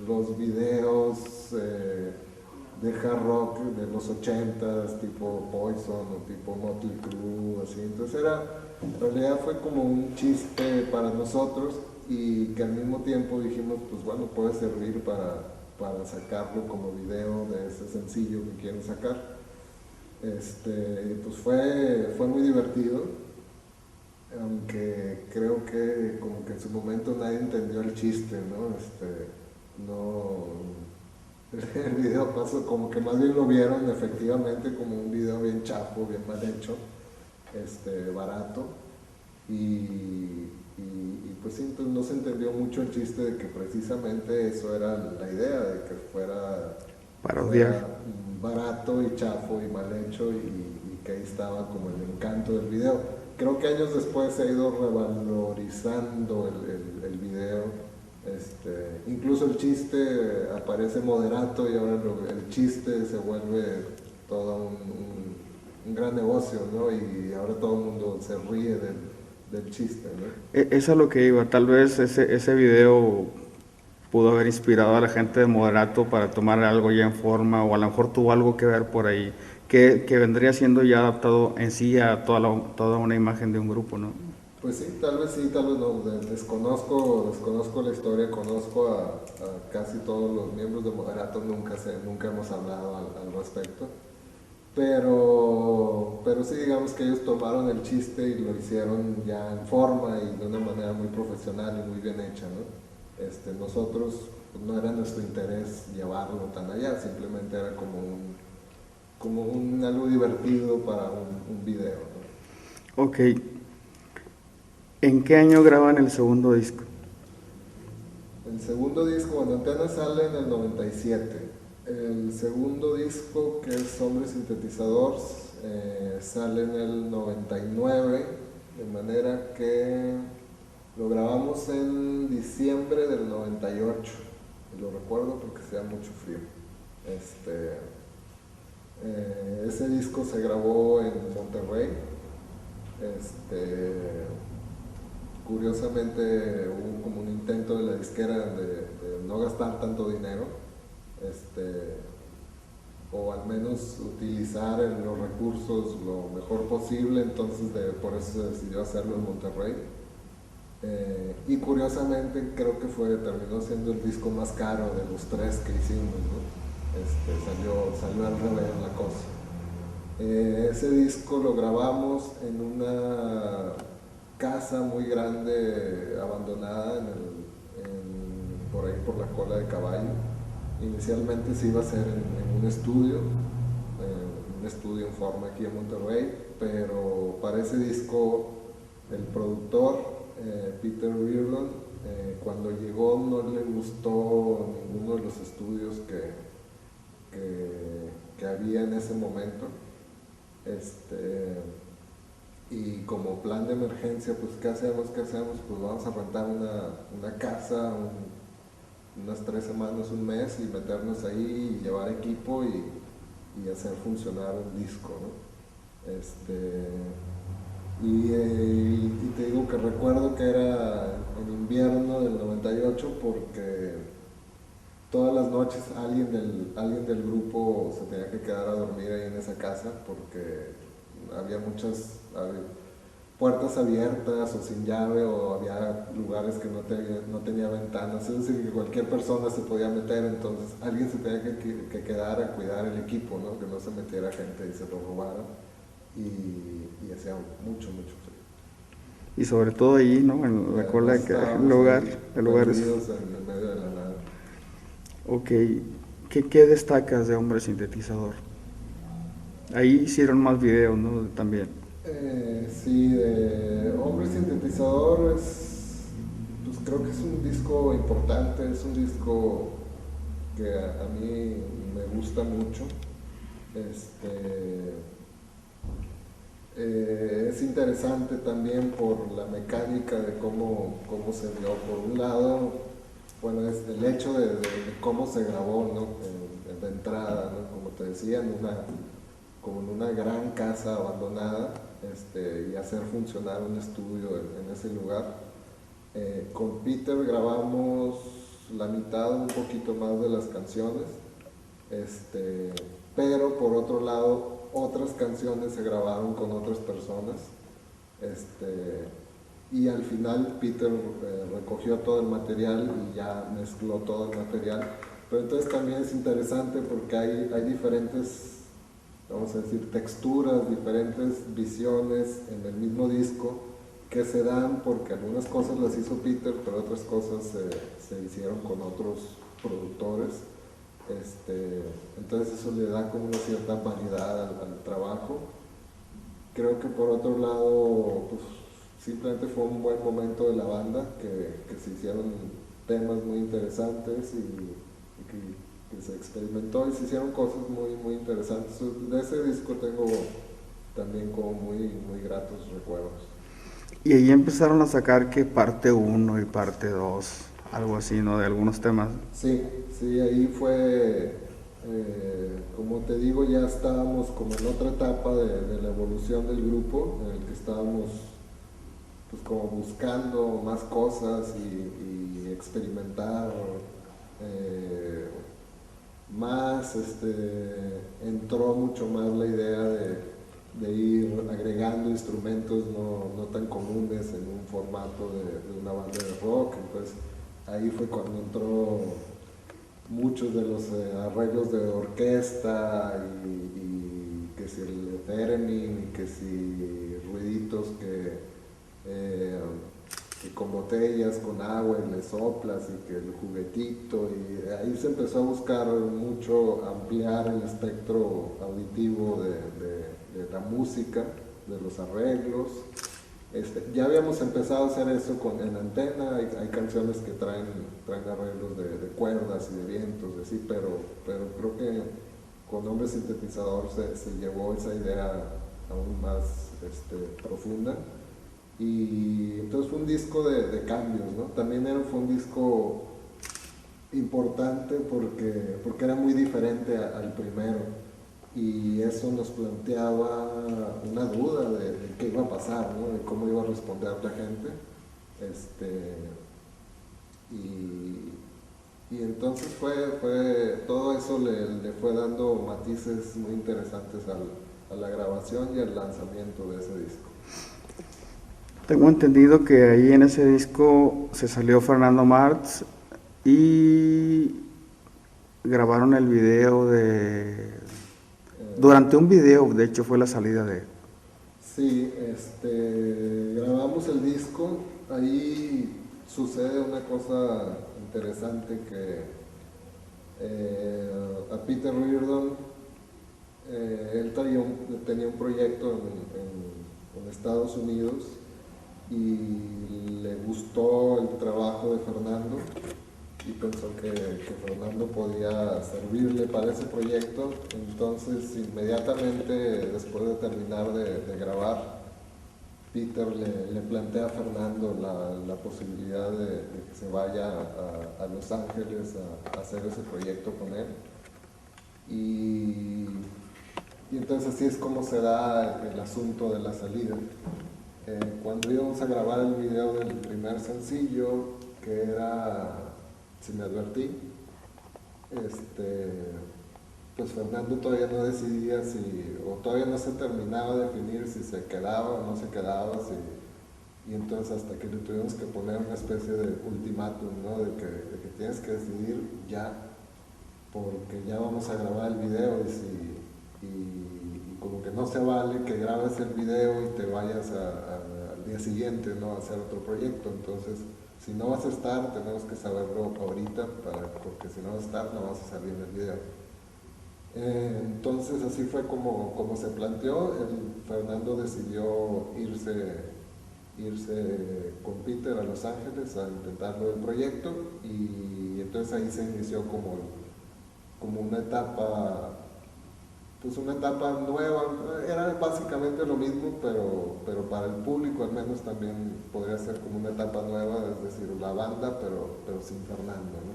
los videos de hard rock de los 80s, tipo Poison o tipo Motley Crue, así. Entonces en realidad fue como un chiste para nosotros y que al mismo tiempo dijimos, pues bueno, puede servir para sacarlo como video de ese sencillo que quieren sacar. Pues fue muy divertido, aunque creo que como que en su momento nadie entendió el chiste, ¿no? No, el video pasó como que más bien lo vieron efectivamente como un video bien chafo, bien mal hecho, barato, pues sí, entonces no se entendió mucho el chiste de que precisamente eso era la idea, de que Parodiar. fuera barato y chafo y mal hecho y que ahí estaba como el encanto del video. Creo que años después se ha ido revalorizando el video. Incluso el chiste aparece moderato y ahora el chiste se vuelve todo un gran negocio, ¿no? Y ahora todo el mundo se ríe del chiste, ¿no? Es a lo que iba. Tal vez ese video pudo haber inspirado a la gente de Moderato para tomar algo ya en forma, o a lo mejor tuvo algo que ver por ahí, que vendría siendo ya adaptado en sí a toda una imagen de un grupo, ¿no? Pues sí, tal vez no. Desconozco la historia, conozco a casi todos los miembros de Moderato, nunca hemos hablado al respecto. Pero sí, digamos que ellos tomaron el chiste y lo hicieron ya en forma y de una manera muy profesional y muy bien hecha, ¿no? Nosotros pues, no era nuestro interés llevarlo tan allá, simplemente era como un algo divertido para un video, ¿no? Ok. ¿En qué año graban el segundo disco? El segundo disco, bueno, Antena sale en el 97. El segundo disco, que es Hombre Sintetizador, sale en el 99, de manera que lo grabamos en diciembre del 98. Y lo recuerdo porque hacía mucho frío. Ese disco se grabó en Monterrey. Curiosamente hubo como un intento de la disquera de no gastar tanto dinero, o al menos utilizar los recursos lo mejor posible, entonces por eso se decidió hacerlo en Monterrey. Y curiosamente creo que terminó siendo el disco más caro de los tres que hicimos, ¿no? Salió al revés la cosa. Ese disco lo grabamos en una casa muy grande abandonada por ahí por la Cola de Caballo. Inicialmente se iba a hacer en un estudio en forma aquí en Monterrey, pero para ese disco el productor Peter Reardon, cuando llegó no le gustó ninguno de los estudios que había en ese momento. Y como plan de emergencia, pues ¿qué hacemos? Pues vamos a rentar una casa, unas 3 semanas, un mes, y meternos ahí y llevar equipo y hacer funcionar un disco, ¿no? Y te digo que recuerdo que era en invierno del 98 porque todas las noches alguien del grupo se tenía que quedar a dormir ahí en esa casa porque había puertas abiertas o sin llave, o había lugares que no tenía ventanas, es decir, que cualquier persona se podía meter, entonces alguien se tenía que quedar a cuidar el equipo, ¿no? Que no se metiera gente y se lo robara, y hacía mucho frío. Y sobre todo ahí, ¿no? En la cola, que el lugar es... Perdidos en medio de la nada. Ok, ¿qué destacas de Hombre Sintetizador? Ahí hicieron más videos, ¿no? También. Sí, de Hombre Sintetizador pues creo que es un disco importante, es un disco que a mí me gusta mucho. Es interesante también por la mecánica de cómo se dio. Por un lado, bueno, es el hecho de cómo se grabó, ¿no? De entrada, ¿no? Como te decía, como en una gran casa abandonada, y hacer funcionar un estudio en ese lugar. Con Peter grabamos la mitad, un poquito más de las canciones, pero por otro lado otras canciones se grabaron con otras personas, y al final Peter recogió todo el material y ya mezcló todo el material. Pero entonces también es interesante porque hay diferentes, vamos a decir, texturas, diferentes visiones en el mismo disco que se dan porque algunas cosas las hizo Peter, pero otras cosas se hicieron con otros productores. Entonces eso le da como una cierta variedad al trabajo. Creo que por otro lado, pues simplemente fue un buen momento de la banda, que se hicieron temas muy interesantes y que se experimentó y se hicieron cosas muy interesantes. De ese disco tengo también como muy gratos recuerdos. Y ahí empezaron a sacar que parte 1 y parte 2, algo así, ¿no? De algunos temas. Sí, ahí fue, como te digo, ya estábamos como en otra etapa de la evolución del grupo, en el que estábamos pues como buscando más cosas y experimentar más. Entró mucho más la idea de ir agregando instrumentos no tan comunes en un formato de una banda de rock. Entonces ahí fue cuando entró muchos de los arreglos de orquesta y que si el theremin y que si ruiditos que con botellas, con agua y le soplas y que el juguetito, y ahí se empezó a buscar mucho ampliar el espectro auditivo de la música, de los arreglos. Ya habíamos empezado a hacer eso en Antena, hay canciones que traen arreglos de cuerdas y de vientos, así, pero creo que con Hombre Sintetizador se llevó esa idea aún más profunda. Y entonces fue un disco de cambios, ¿no? También fue un disco importante porque era muy diferente al primero, y eso nos planteaba una duda de qué iba a pasar, ¿no? De cómo iba a responder la gente. Y entonces todo eso le fue dando matices muy interesantes a la grabación y al lanzamiento de ese disco. Tengo entendido que ahí en ese disco se salió Fernando Martz y grabaron el video durante un video, de hecho, fue la salida de... Sí, grabamos el disco. Ahí sucede una cosa interesante, que a Peter Reardon, él tenía un proyecto en Estados Unidos y le gustó el trabajo de Fernando y pensó que Fernando podía servirle para ese proyecto. Entonces, inmediatamente después de terminar de grabar, Peter le plantea a Fernando la posibilidad de que se vaya a Los Ángeles a hacer ese proyecto con él. Y entonces así es como se da el asunto de la salida. Cuando íbamos a grabar el video del primer sencillo, que era Si me advertí, pues Fernando todavía no decidía o todavía no se terminaba de definir si se quedaba o no se quedaba, y entonces hasta que le tuvimos que poner una especie de ultimátum, ¿no? de que tienes que decidir ya, porque ya vamos a grabar el video y como que no se vale que grabes el video y te vayas al día siguiente, ¿no? a hacer otro proyecto. Entonces, si no vas a estar, tenemos que saberlo ahorita, porque si no vas a estar, no vas a salir en el video. Entonces así fue como se planteó. Fernando decidió irse con Peter a Los Ángeles a intentar lo del proyecto, y entonces ahí se inició como una etapa, pues una etapa nueva. Era básicamente lo mismo, pero para el público al menos también podría ser como una etapa nueva, es decir, la banda, pero sin Fernando, ¿no?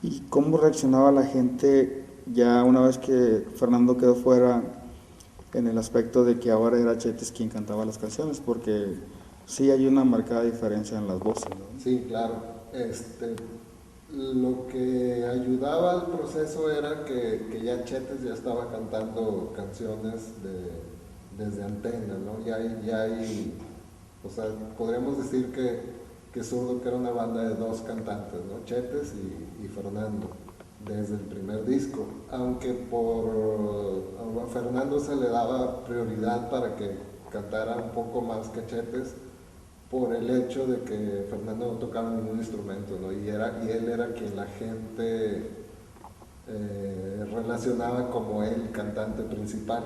¿Y cómo reaccionaba la gente ya una vez que Fernando quedó fuera, en el aspecto de que ahora era Chetes quien cantaba las canciones? Porque sí hay una marcada diferencia en las voces, ¿no? Sí, claro. Lo que ayudaba al proceso era que ya Chetes ya estaba cantando canciones desde Antena, ¿no? Ya hay, o sea, podríamos decir que Zurdo, que era una banda de dos cantantes, ¿no? Chetes y Fernando, desde el primer disco, aunque a Fernando se le daba prioridad para que cantara un poco más que Chetes, por el hecho de que Fernando no tocaba ningún instrumento, ¿no? y él era quien la gente relacionaba como el cantante principal.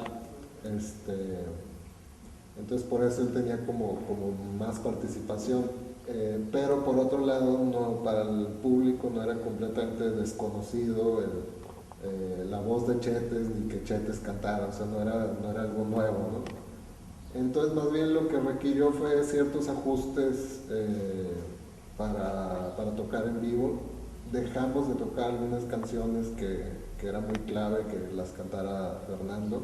Entonces por eso él tenía como más participación. Pero por otro lado, no, para el público no era completamente desconocido la voz de Chetes, ni que Chetes cantara, o sea, no era algo nuevo, ¿no? Entonces más bien lo que requirió fue ciertos ajustes para tocar en vivo. Dejamos de tocar algunas canciones que era muy clave que las cantara Fernando.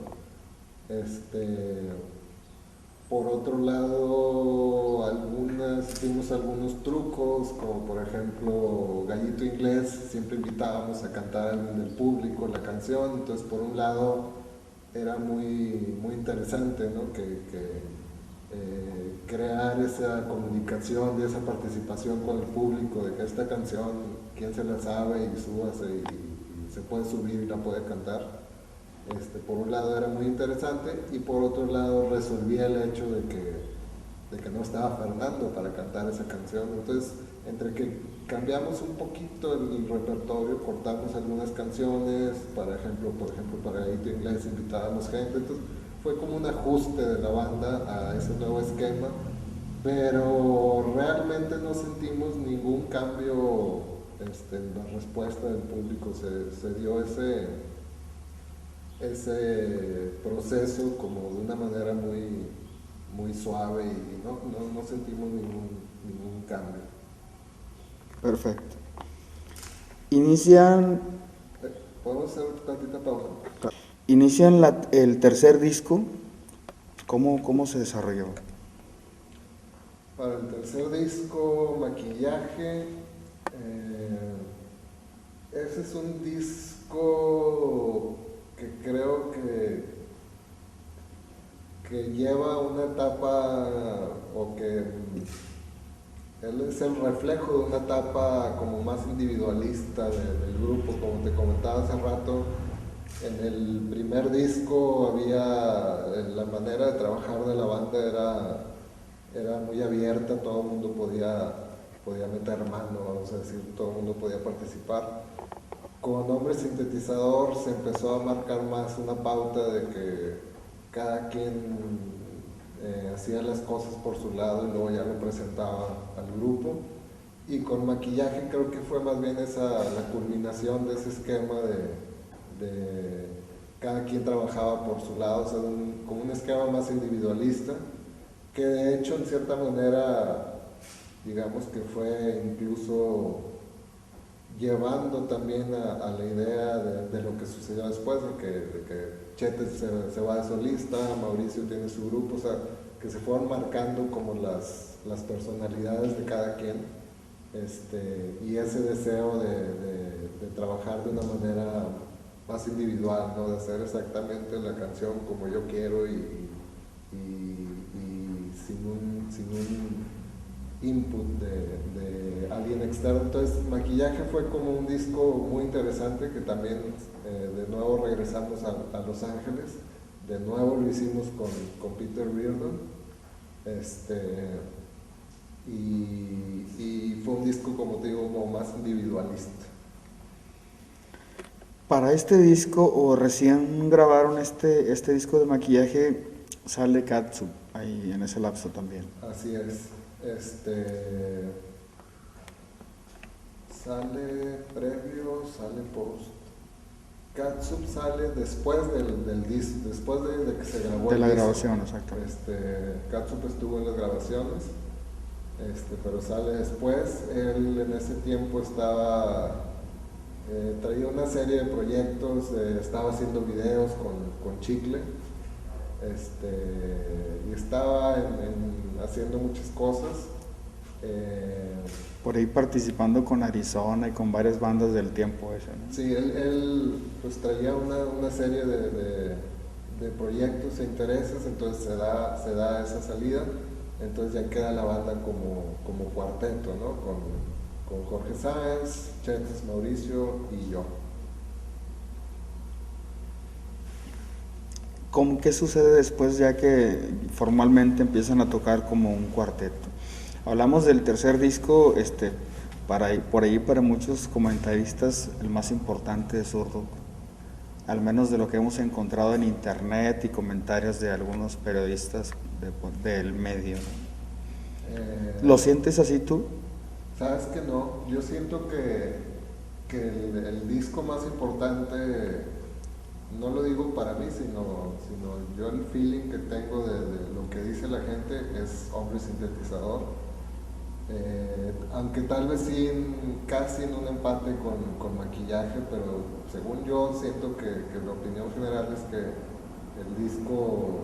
Por otro lado, vimos algunos trucos, como por ejemplo Gallito Inglés, siempre invitábamos a cantar a alguien del público la canción. Entonces por un lado era muy, muy interesante, ¿no? Crear esa comunicación y esa participación con el público, de que esta canción, quién se la sabe, y súbase y se puede subir y la puede cantar. Por un lado era muy interesante, y por otro lado resolvía el hecho de que no estaba Fernando para cantar esa canción. Entonces, entre que cambiamos un poquito el repertorio, cortamos algunas canciones, por ejemplo para Gallito Inglés invitábamos gente, entonces fue como un ajuste de la banda a ese nuevo esquema, pero realmente no sentimos ningún cambio en la respuesta del público. Se dio ese proceso como de una manera muy, muy suave, y no sentimos ningún cambio. Perfecto. Inician ¿Podemos hacer tantita pausa? el tercer disco. ¿Cómo se desarrolló? Para el tercer disco, Maquillaje, ese es un disco que creo que lleva una etapa, o que él es el reflejo de una etapa como más individualista del grupo. Como te comentaba hace rato, en el primer disco la manera de trabajar de la banda era muy abierta, todo el mundo podía meter mano, vamos a decir, todo el mundo podía participar. Con Hombre Sintetizador se empezó a marcar más una pauta de que cada quien hacía las cosas por su lado y luego ya lo presentaba al grupo. Y con Maquillaje creo que fue más bien la culminación de ese esquema de cada quien trabajaba por su lado, o sea, como un esquema más individualista, que de hecho en cierta manera, digamos que fue incluso llevando también a la idea de lo que sucedió después, de que Chete se va de solista, Mauricio tiene su grupo, o sea, que se fueron marcando como las personalidades de cada quien, y ese deseo de trabajar de una manera más individual, ¿no? De hacer exactamente la canción como yo quiero y sin un input de alguien externo. Entonces Maquillaje fue como un disco muy interesante que también de nuevo regresamos a Los Ángeles, de nuevo lo hicimos con Peter Reardon, y fue un disco, como te digo, como más individualista. Para este disco, o recién grabaron este disco de Maquillaje, sale Katsu ahí en ese lapso también. Así es. Sale previo, sale post. Catsup sale después del disco, después de que se grabó De el la disco. grabación, exacto. Catsup estuvo en las grabaciones, pero sale después. Él en ese tiempo traía una serie de proyectos, estaba haciendo videos con Chicle, y estaba haciendo muchas cosas. Por ahí participando con Arizona y con varias bandas del tiempo ese, ¿no? Sí, él pues traía una serie de proyectos e intereses, entonces se da esa salida, entonces ya queda la banda como cuarteto, ¿no? Con Jorge Sáenz, Chetes, Mauricio y yo. ¿Qué sucede después ya que formalmente empiezan a tocar como un cuarteto? Hablamos del tercer disco, por ahí para muchos comentaristas el más importante de Zurdo, al menos de lo que hemos encontrado en internet y comentarios de algunos periodistas del medio. ¿Lo sientes así tú? Sabes que no, yo siento que el disco más importante, no lo digo para mí, sino yo el feeling que tengo de lo que dice la gente es Hombre Sintetizador. Aunque tal vez sí casi en un empate con Maquillaje, pero según yo siento que la opinión general es que el disco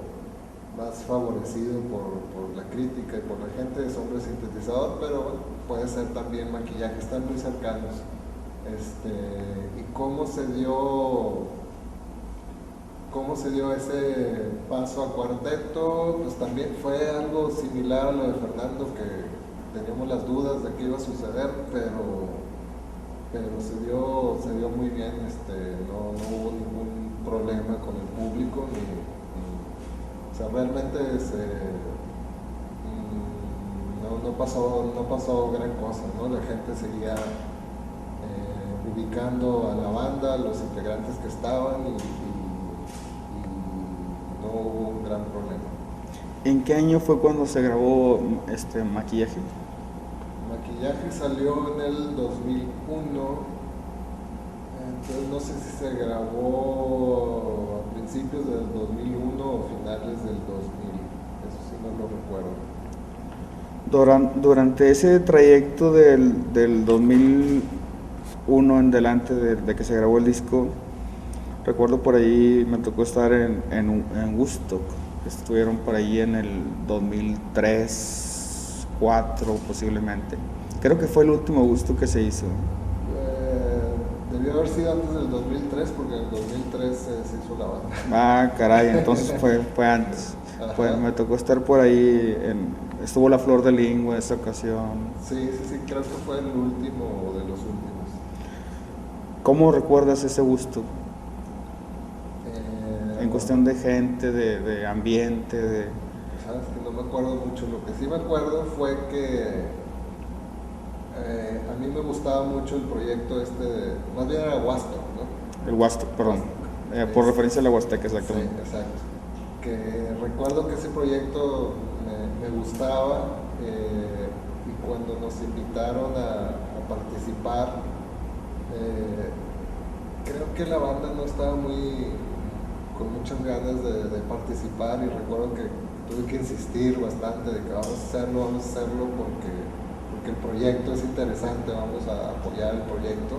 más favorecido por la crítica y por la gente es Hombre Sintetizador, pero bueno, puede ser también Maquillaje, están muy cercanos. Y cómo se dio ese paso a cuarteto, pues también fue algo similar a lo de Fernando, que teníamos las dudas de qué iba a suceder, pero se dio muy bien, no hubo ningún problema con el público, o sea, realmente no pasó gran cosa, ¿no? La gente seguía ubicando a la banda, a los integrantes que estaban y no hubo un gran problema. ¿En qué año fue cuando se grabó Maquillaje? Maquillaje salió en el 2001, entonces no sé si se grabó a principios del 2001 o finales del 2000, eso sí no lo recuerdo. Durante ese trayecto del 2001 en delante de que se grabó el disco, recuerdo por ahí me tocó estar en Woodstock, estuvieron por ahí en el 2003, 2004 posiblemente. Creo que fue el último Woodstock que se hizo. Debió haber sido antes del 2003 porque en el 2003 se hizo la banda. Ah, caray, entonces fue antes. Me tocó estar por ahí, estuvo La Flor de Lingua en esta ocasión. Sí, creo que fue el último de los últimos. ¿Cómo recuerdas ese Woodstock? En cuestión de gente, de ambiente, Sabes que no me acuerdo mucho. Lo que sí me acuerdo fue que a mí me gustaba mucho el proyecto más bien era Huasto, ¿no? El Huasteca, perdón, por referencia a la Huasteca, exactamente. Sí, exacto. Que recuerdo que ese proyecto me gustaba, y cuando nos invitaron a participar, creo que la banda no estaba muy con muchas ganas de participar, y recuerdo que tuve que insistir bastante de que vamos a hacerlo porque el proyecto es interesante, vamos a apoyar el proyecto.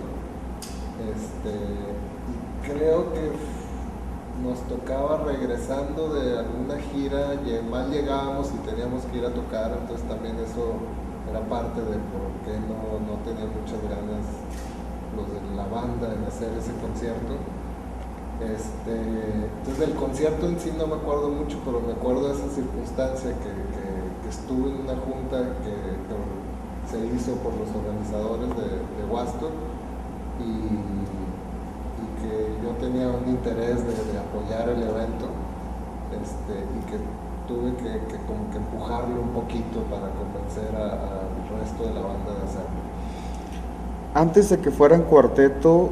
Y creo que nos tocaba regresando de alguna gira, mal llegábamos y teníamos que ir a tocar, entonces también eso era parte de por qué no tenían muchas ganas los de la banda en hacer ese concierto. Entonces del concierto en sí no me acuerdo mucho, pero me acuerdo de esa circunstancia que estuve en una junta que se hizo por los organizadores de Huasto, y que yo tenía un interés de apoyar el evento, y que tuve que como que empujarlo un poquito para convencer al resto de la banda de hacerlo. Antes de que fueran cuarteto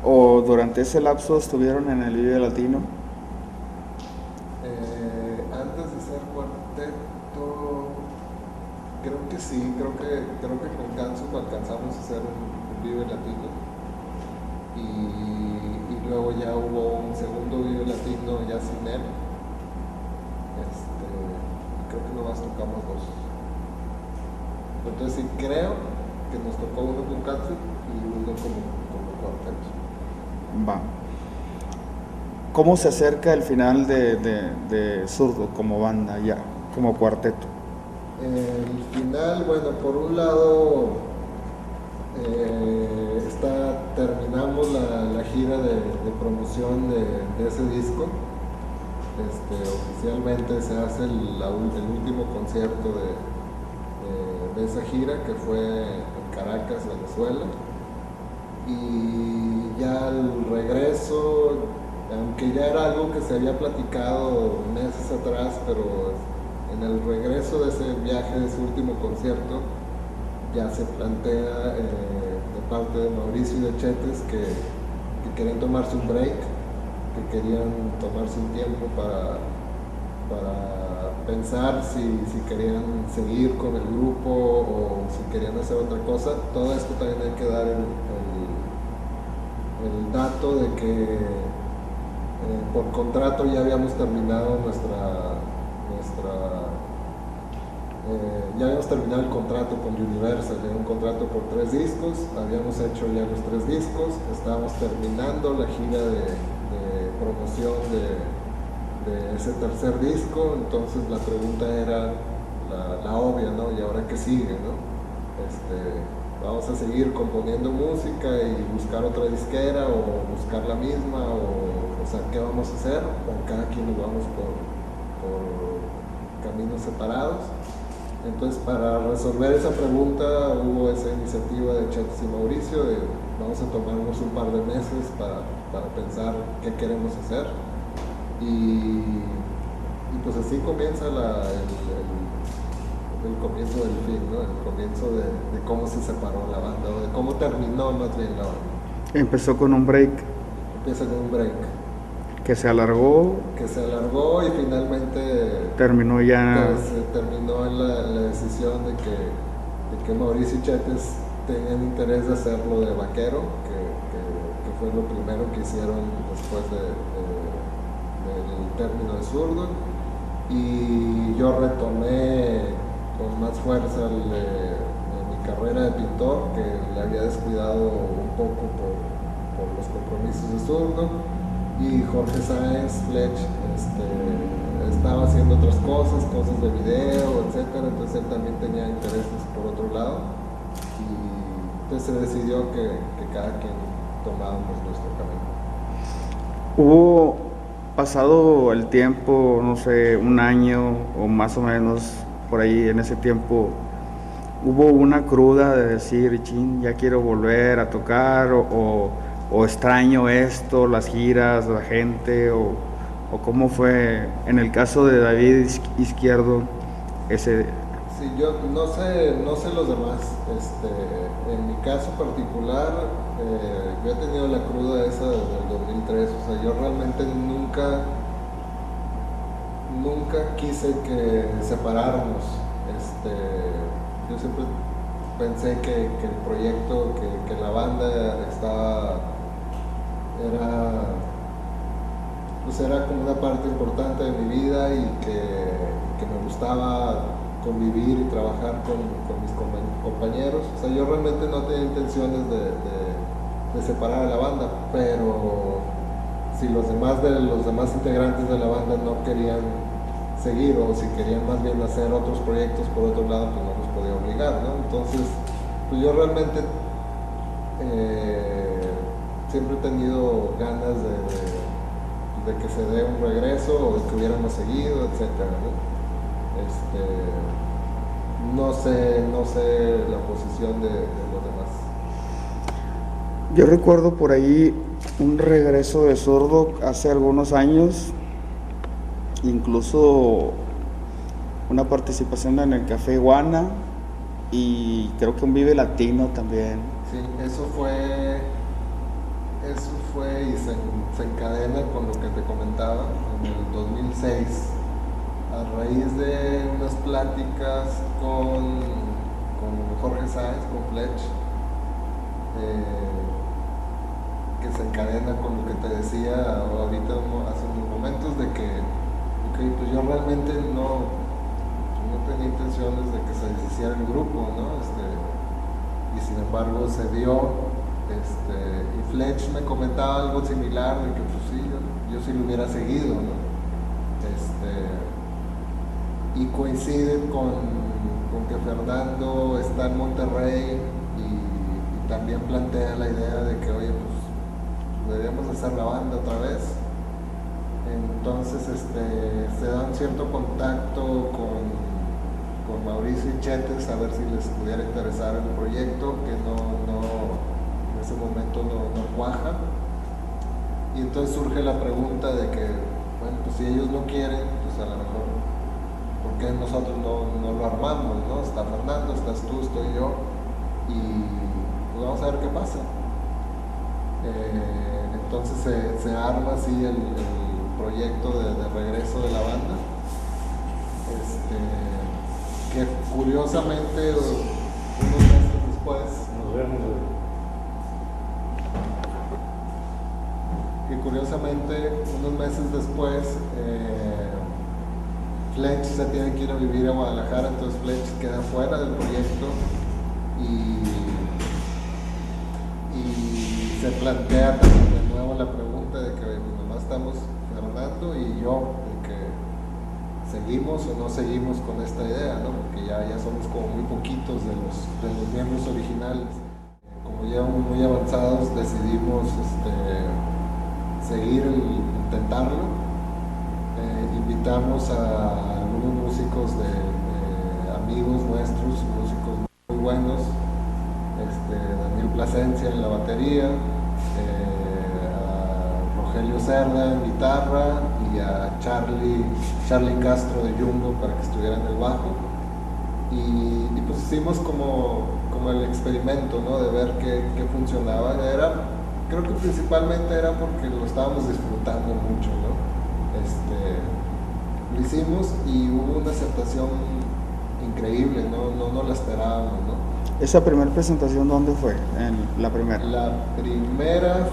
o durante ese lapso estuvieron en el Vive Latino. Antes de ser cuarteto, creo que sí, creo que con Gansu alcanzamos a hacer un Vive Latino, y luego ya hubo un segundo Vive Latino ya sin él. Creo que nomás tocamos dos. Entonces sí creo que nos tocó uno con Gansu y uno como cuarteto. Va. ¿Cómo se acerca el final de Zurdo como banda ya, como cuarteto? El final, bueno, por un lado terminamos la gira de promoción de ese disco. Oficialmente se hace el último concierto de esa gira, que fue en Caracas, Venezuela. Y ya al regreso, aunque ya era algo que se había platicado meses atrás, pero en el regreso de ese viaje, de ese último concierto, ya se plantea de parte de Mauricio y de Chetes que querían tomarse un break, que querían tomarse un tiempo para pensar si querían seguir con el grupo o si querían hacer otra cosa. Todo esto también hay que dar el dato de que por contrato ya habíamos terminado ya habíamos terminado el contrato con Universal, era un contrato por 3 discos, habíamos hecho ya los 3 discos, estábamos terminando la gira de promoción de ese tercer disco, entonces la pregunta era la obvia, ¿no? ¿Y ahora qué sigue, no? Vamos a seguir componiendo música y buscar otra disquera o buscar la misma, o sea, ¿qué vamos a hacer? O cada quien nos vamos por caminos separados. Entonces, para resolver esa pregunta hubo esa iniciativa de Chetes y Mauricio de vamos a tomarnos un par de meses para pensar qué queremos hacer, y pues así comienza el comienzo del fin, ¿no? El comienzo de cómo se separó la banda, o de cómo terminó más bien la banda. Empezó con un break Empieza con un break que se alargó y finalmente terminó ya. se terminó en la decisión de que Mauricio y Chetes tenían interés de hacerlo de Vaquero, que fue lo primero que hicieron después del término de Zurdo, y yo retomé con más fuerza mi carrera de pintor, que le había descuidado un poco por los compromisos de Zurdo, y Jorge Sáenz Flech estaba haciendo otras cosas de video, etcétera, entonces él también tenía intereses por otro lado, y entonces se decidió que cada quien tomábamos nuestro camino. Hubo pasado el tiempo, no sé, un año o más o menos por ahí en ese tiempo, hubo una cruda de decir, chin, ya quiero volver a tocar, o extraño esto, las giras, la gente, o cómo fue en el caso de David Izquierdo ese. Sí, yo no sé los demás. En mi caso particular, yo he tenido la cruda esa desde el 2003, o sea, yo realmente nunca quise que separarnos. Yo siempre pensé que el proyecto, que la banda pues era como una parte importante de mi vida y que me gustaba convivir y trabajar con mis compañeros. O sea, yo realmente no tenía intenciones de separar a la banda, pero si los demás integrantes de la banda no querían seguir o si querían más bien hacer otros proyectos por otro lado, pues no los podía obligar, ¿no? Entonces, pues yo realmente siempre he tenido ganas de que se dé un regreso o de que hubiéramos seguido, etcétera, ¿no? No sé la posición de los demás. Yo recuerdo por ahí un regreso de Zurdo hace algunos años, incluso una participación en el Café Iguana y creo que un Vive Latino también. Sí, eso fue y se encadena con lo que te comentaba en el 2006, a raíz de unas pláticas con Jorge Sáenz, con Fletch, que se encadena con lo que te decía ahorita hace unos momentos de que pues yo realmente no tenía intenciones de que se deshiciera el grupo, ¿no? Y sin embargo se dio, y Fletch me comentaba algo similar de que pues sí, yo sí lo hubiera seguido, ¿no? Y coincide con que Fernando está en Monterrey y también plantea la idea de que, oye, pues deberíamos hacer la banda otra vez. Entonces se da un cierto contacto con Mauricio y Chetes a ver si les pudiera interesar el proyecto, que en ese momento no cuaja. Y entonces surge la pregunta de que, bueno, pues si ellos no quieren, pues a lo mejor, ¿por qué nosotros no lo armamos, no? Está Fernando, estás tú, estoy yo, y pues vamos a ver qué pasa. Entonces se arma así el proyecto de regreso de la banda, que curiosamente unos meses después Fletch se tiene que ir a vivir a Guadalajara, entonces Fletch queda fuera del proyecto y se plantea también de nuevo la pregunta de que nomás estamos Fernando y yo, de que seguimos o no seguimos con esta idea, ¿no? Porque ya somos como muy poquitos de los miembros originales. Como ya muy avanzados decidimos seguir intentarlo. Invitamos a algunos músicos de amigos nuestros, músicos muy buenos, Daniel Plasencia en la batería, a Rogelio Cerda en guitarra y a Charlie Castro de Jumbo para que estuviera en el bajo. Y pues hicimos como el experimento, ¿no? De ver qué funcionaba. Creo que principalmente era porque lo estábamos disfrutando mucho, ¿no? Lo hicimos y hubo una aceptación increíble, no la esperábamos, ¿no? ¿Esa primera presentación dónde fue? La primera. La primera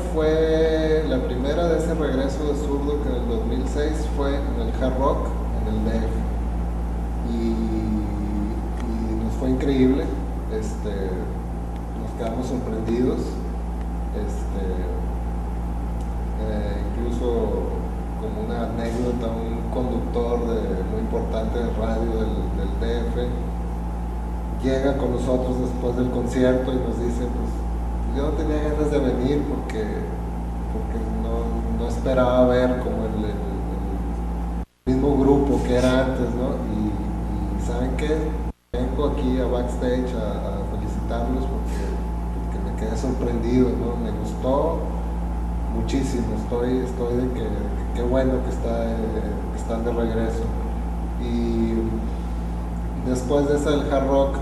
de ese regreso de Zurdo, que en el 2006 fue en el Hard Rock, en el DF. Y nos fue increíble, nos quedamos sorprendidos, incluso como una anécdota, un conductor muy importante de radio del DF llega con nosotros después del concierto y nos dice, pues yo no tenía ganas de venir porque no esperaba ver como el mismo grupo que era antes, ¿no? Y ¿saben qué? Vengo aquí a backstage a felicitarlos porque me quedé sorprendido, ¿no? Me gustó muchísimo, estoy de que qué bueno que están de regreso. Y después de ese del Hard Rock,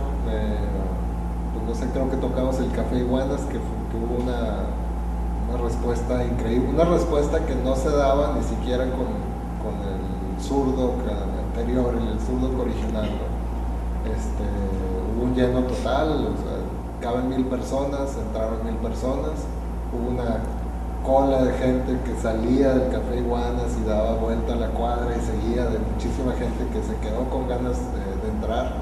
pues no sé, creo que tocamos el Café Iguanas, que hubo una respuesta increíble, una respuesta que no se daba ni siquiera con el Zurdo anterior, el Zurdo original, ¿no? Hubo un lleno total, o sea, caben 1000 personas, entraron 1000 personas, hubo una cola de gente que salía del Café Iguanas y daba vuelta a la cuadra y seguía, de muchísima gente que se quedó con ganas de entrar.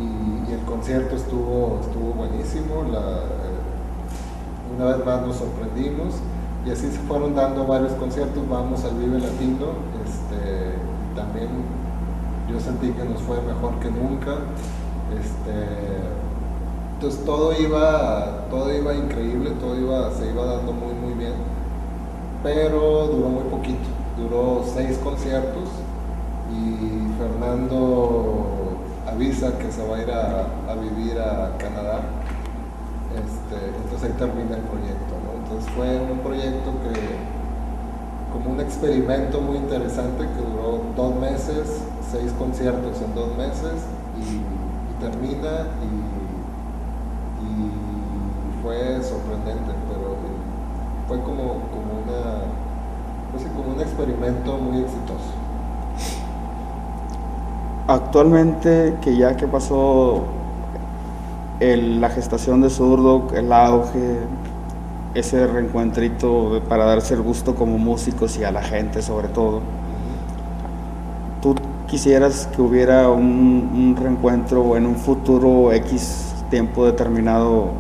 Y el concierto estuvo buenísimo. Una vez más nos sorprendimos y así se fueron dando varios conciertos. Vamos al Vive Latino, y también yo sentí que nos fue mejor que nunca. Entonces todo iba increíble, se iba dando muy muy bien, pero duró muy poquito, duró 6 conciertos y Fernando avisa que se va a ir a vivir a Canadá. Entonces ahí termina el proyecto, ¿no? Entonces fue un proyecto como un experimento muy interesante que duró 2 meses, 6 conciertos en 2 meses y termina y fue sorprendente, pero fue como un experimento muy exitoso. Actualmente, que pasó la gestación de Zurdo, el auge, ese reencuentrito para darse el gusto como músicos y a la gente sobre todo, ¿tú quisieras que hubiera un reencuentro en un futuro X tiempo determinado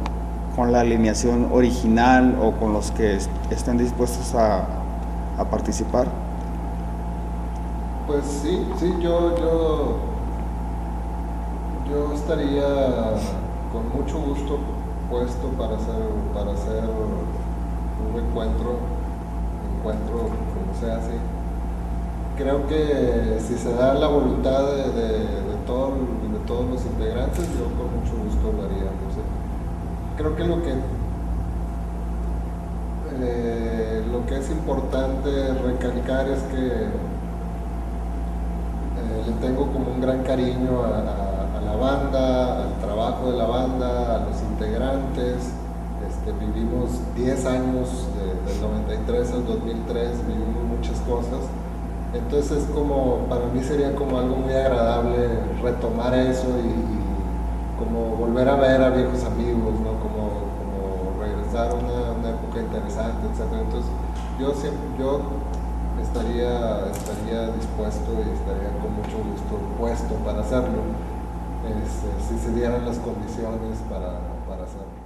con la alineación original o con los que estén dispuestos a participar? Pues sí, yo estaría con mucho gusto puesto para hacer un encuentro como sea así. Creo que si se da la voluntad de todos los integrantes, yo con mucho gusto lo haría. No sé. Creo que lo que es importante recalcar es que le tengo como un gran cariño a la banda, al trabajo de la banda, a los integrantes. Vivimos 10 años, del 93 al 2003, vivimos muchas cosas. Entonces para mí sería como algo muy agradable retomar eso y como volver a ver a viejos amigos, ¿no? Como regresar a una época interesante, etc. Entonces yo estaría dispuesto y estaría con mucho gusto puesto para hacerlo, si se dieran las condiciones para hacerlo.